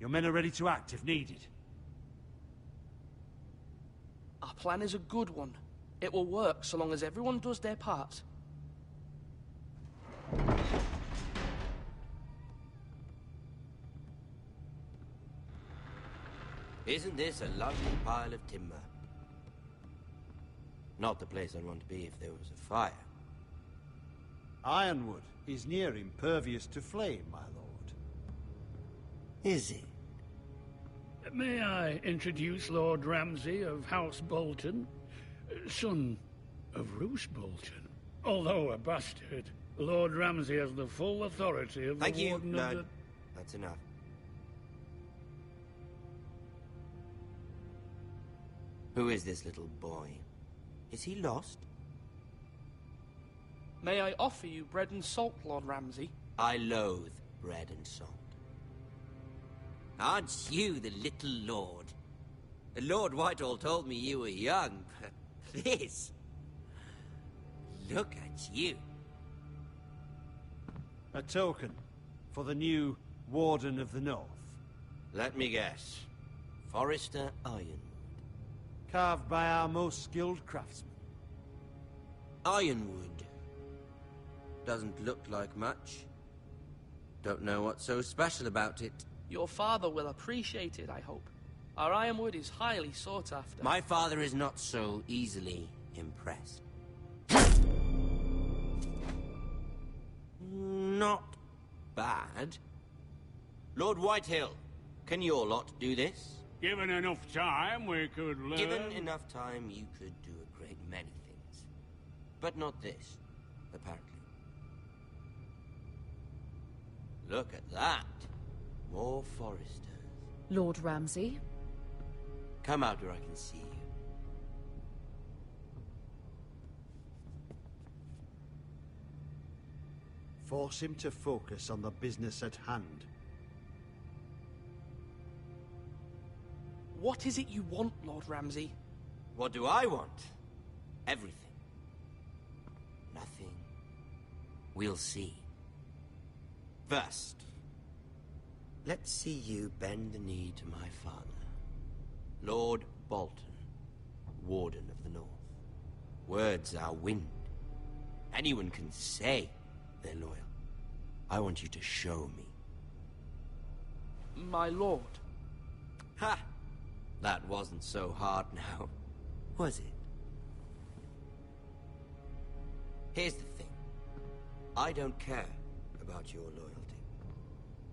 Your men are ready to act if needed. Our plan is a good one. It will work so long as everyone does their part. Isn't this a lovely pile of timber? Not the place I'd want to be if there was a fire. Ironwood is near impervious to flame, my lord. Is it? May I introduce Lord Ramsay of House Bolton, son of Roose Bolton? Although a bastard, Lord Ramsay has the full authority of Thank the you. Warden No, of the... that's enough. Who is this little boy? Is he lost? May I offer you bread and salt, Lord Ramsay? I loathe bread and salt. Aren't you the little lord? Lord Whitehall told me you were young, but this... Look at you. A token for the new Warden of the North. Let me guess. Forrester Ironwood. Carved by our most skilled craftsmen. Ironwood. Doesn't look like much. Don't know what's so special about it. Your father will appreciate it, I hope. Our ironwood is highly sought after. My father is not so easily impressed. Not bad. Lord Whitehill, can your lot do this? Given enough time, we could learn... Given enough time, you could do a great many things. But not this, apparently. Look at that. More foresters. Lord Ramsay? Come out where I can see you. Force him to focus on the business at hand. What is it you want, Lord Ramsay? What do I want? Everything. Nothing. We'll see. First, let's see you bend the knee to my father, Lord Bolton, Warden of the North. Words are wind. Anyone can say they're loyal. I want you to show me. My lord. Ha! That wasn't so hard now, was it? Here's the thing. I don't care about your loyalty.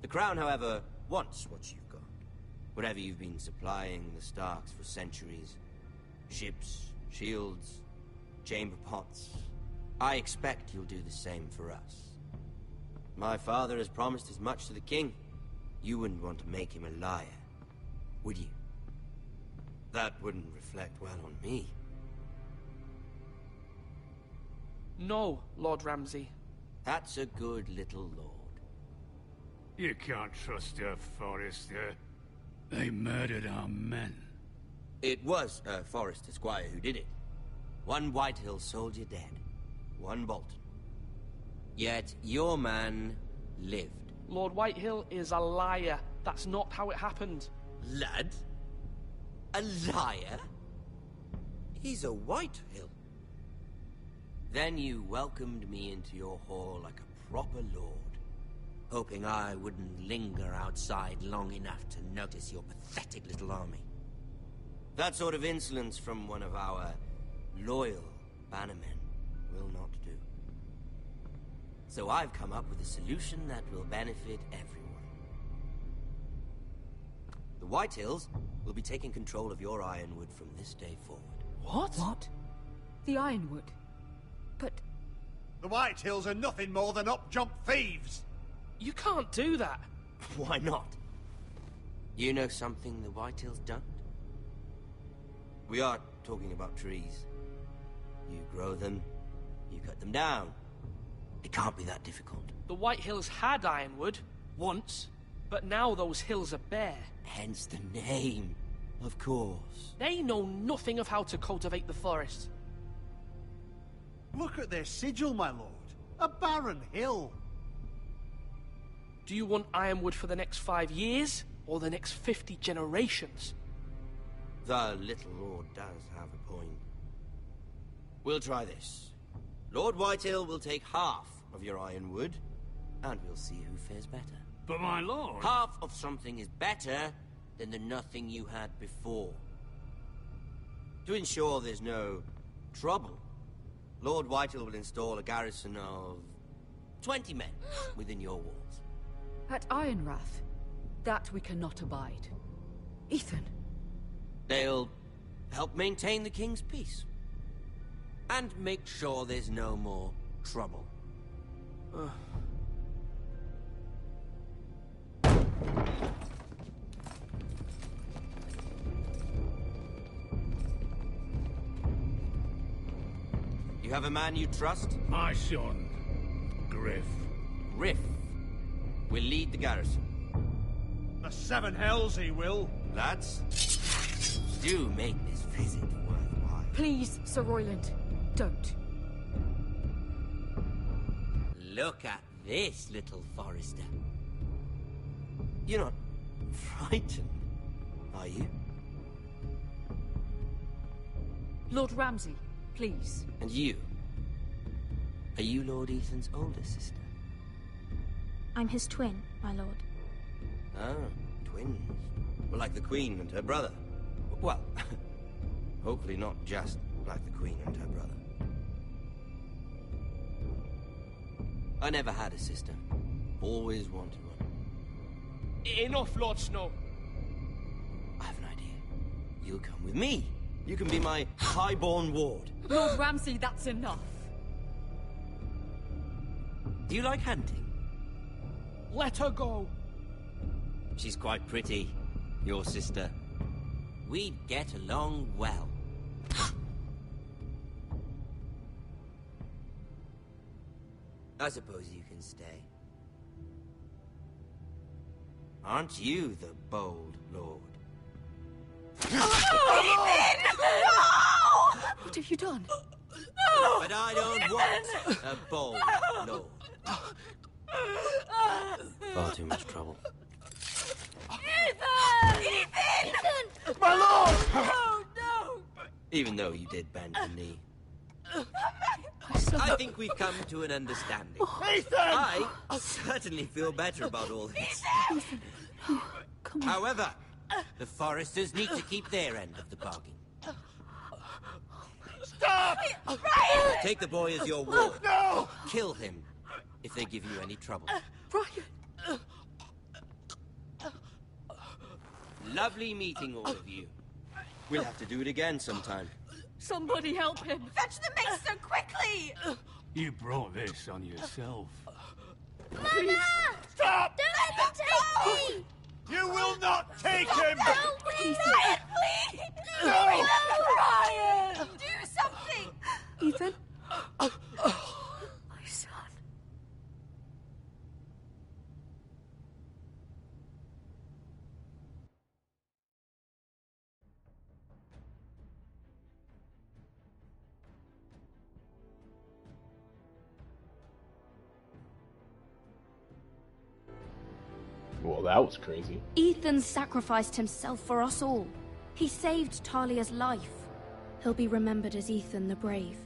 The Crown, however, wants what you've got. Whatever you've been supplying the Starks for centuries. Ships, shields, chamber pots. I expect you'll do the same for us. My father has promised as much to the king. You wouldn't want to make him a liar, would you? That wouldn't reflect well on me. No, Lord Ramsay. That's a good little lord. You can't trust her, Forrester. They murdered our men. It was a Forrester squire who did it. One Whitehill soldier dead. One Bolton. Yet your man lived. Lord Whitehill is a liar. That's not how it happened. Lad? A liar? He's a Whitehill. Then you welcomed me into your hall like a proper lord, hoping I wouldn't linger outside long enough to notice your pathetic little army. That sort of insolence from one of our loyal bannermen will not do. So I've come up with a solution that will benefit everyone. The Whitehills will be taking control of your Ironwood from this day forward. What? What? The Ironwood? But... The Whitehills are nothing more than up-jump thieves! You can't do that! Why not? You know something the Whitehills don't? We are talking about trees. You grow them, you cut them down. It can't be that difficult. The Whitehills had Ironwood. Once. But now those hills are bare. Hence the name, of course. They know nothing of how to cultivate the forest. Look at their sigil, my lord. A barren hill. Do you want ironwood for the next 5 years, or the next 50 generations? The little lord does have a point. We'll try this. Lord Whitehill will take half of your ironwood, and we'll see who fares better. But my lord... Half of something is better than the nothing you had before. To ensure there's no trouble, Lord Whitehill will install a garrison of 20 men within your walls. At Ironrath, that we cannot abide. Ethan. They'll help maintain the king's peace. And make sure there's no more trouble. You have a man you trust? My son, Griff. Griff will lead the garrison. The Seven Hells he will. Lads, do make this visit worthwhile. Please, Sir Royland, don't. Look at this, little Forester. You're not frightened, are you? Lord Ramsay, please. And you? Are you Lord Ethan's older sister? I'm his twin, my lord. Ah, twins. Well, like the Queen and her brother. Well, hopefully not just like the Queen and her brother. I never had a sister. Always wanted one. Enough, Lord Snow. I have an idea. You'll come with me. You can be my highborn ward. Lord Ramsay, that's enough. Do you like hunting? Let her go. She's quite pretty, your sister. We'd get along well. I suppose you can stay. Aren't you the bold lord? What have you done? But I don't want a bold lord. Far too much trouble. Ethan! Ethan! My lord! Oh, no! Even though you did bend the knee. I think we've come to an understanding. Ethan! I certainly feel better about all this. Ethan, come on. However, the Foresters need to keep their end of the bargain. Stop! Ryan! Take the boy as your ward. No! Kill him if they give you any trouble. Ryan! Lovely meeting all of you. We'll have to do it again sometime. Somebody help him! Fetch the mace so quickly! You brought this on yourself. Mama! Stop! Don't let them take me! You will not take him! Help me! Ryan, please! No! Ryan! Do something! Ethan? My son. Well, that was crazy. Ethan sacrificed himself for us all. He saved Talia's life. He'll be remembered as Ethan the Brave.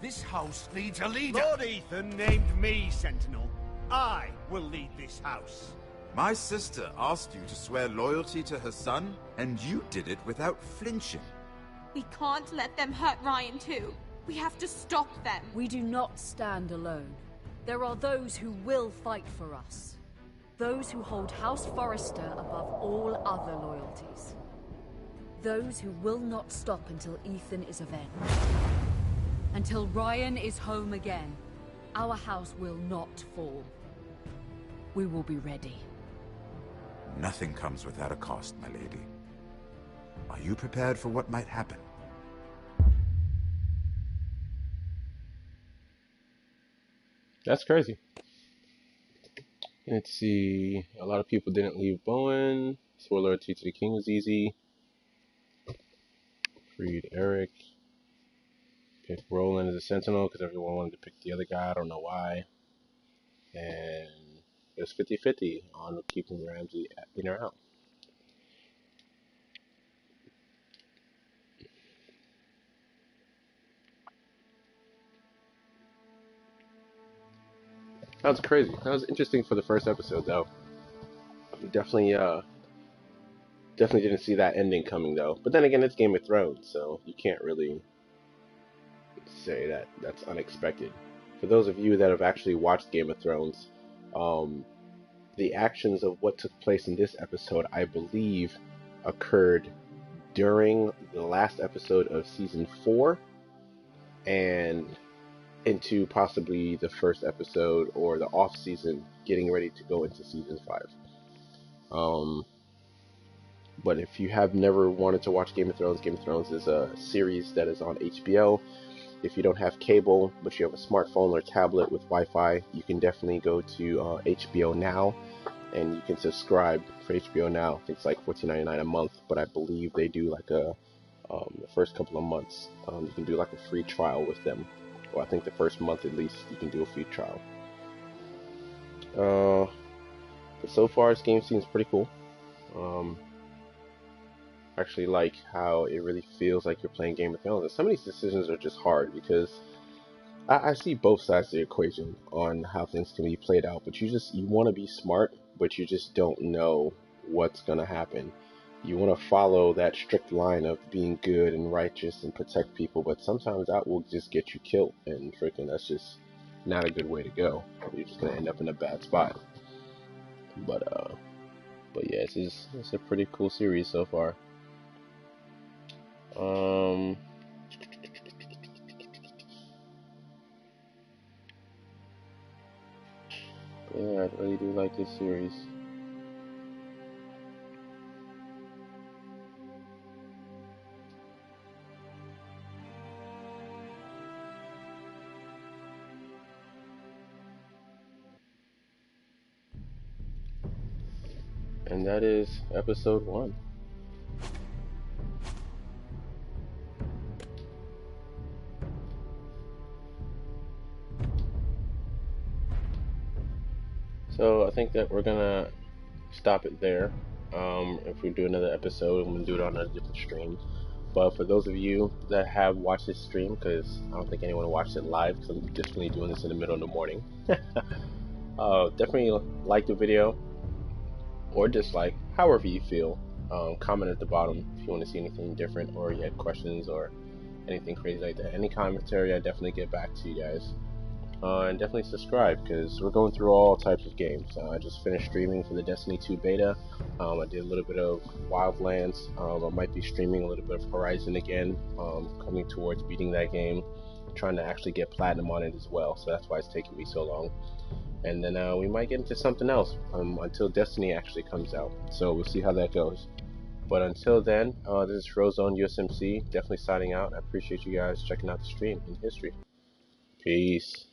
This house needs a leader. Lord Ethan named me Sentinel. I will lead this house. My sister asked you to swear loyalty to her son, and you did it without flinching. We can't let them hurt Ryan too. We have to stop them. We do not stand alone. There are those who will fight for us. Those who hold House Forrester above all other loyalties. Those who will not stop until Ethan is avenged. Until Ryan is home again, our house will not fall. We will be ready. Nothing comes without a cost, my lady. Are you prepared for what might happen? That's crazy. Let's see. A lot of people didn't leave Bowen. Swore loyalty to the king was easy. Freed Eric. Picked Roland as a sentinel because everyone wanted to pick the other guy. I don't know why. And it was 50-50 on keeping Ramsay in or out. That was crazy. That was interesting for the first episode, though. Definitely didn't see that ending coming, though. But then again, it's Game of Thrones, so you can't really say that that's unexpected. For those of you that have actually watched Game of Thrones, the actions of what took place in this episode, I believe, occurred during the last episode of season 4 and into possibly the first episode or the off season, getting ready to go into season 5. But if you have never wanted to watch Game of Thrones is a series that is on HBO. If you don't have cable, but you have a smartphone or tablet with Wi-Fi, you can definitely go to HBO Now, and you can subscribe for HBO Now. I think it's like $14.99 a month, but I believe they do like the first couple of months, you can do like a free trial with them. Well, I think the first month at least, you can do a free trial. But so far, this game seems pretty cool. I actually like how it really feels like you're playing Game of Thrones. And some of these decisions are just hard because I see both sides of the equation on how things can be played out. But you want to be smart, but you just don't know what's going to happen. You want to follow that strict line of being good and righteous and protect people, but sometimes that will just get you killed. And freaking, that's just not a good way to go. You're just going to end up in a bad spot. But yeah, it's a pretty cool series so far. Yeah, I really do like this series. And that is episode 1. So I think that we're gonna stop it there. If we do another episode, I'm gonna do it on a different stream. But for those of you that have watched this stream, because I don't think anyone watched it live, because I'm definitely doing this in the middle of the morning. Definitely like the video or dislike, however you feel. Comment at the bottom if you want to see anything different or you had questions or anything crazy like that. Any commentary, I definitely get back to you guys. And definitely subscribe because we're going through all types of games. I just finished streaming for the Destiny 2 beta. I did a little bit of Wildlands. I might be streaming a little bit of Horizon again, coming towards beating that game, trying to actually get platinum on it as well, so that's why it's taking me so long. And then we might get into something else until Destiny actually comes out, so we'll see how that goes. But until then, this is Frozone USMC, definitely signing out. I appreciate you guys checking out the stream in history. Peace.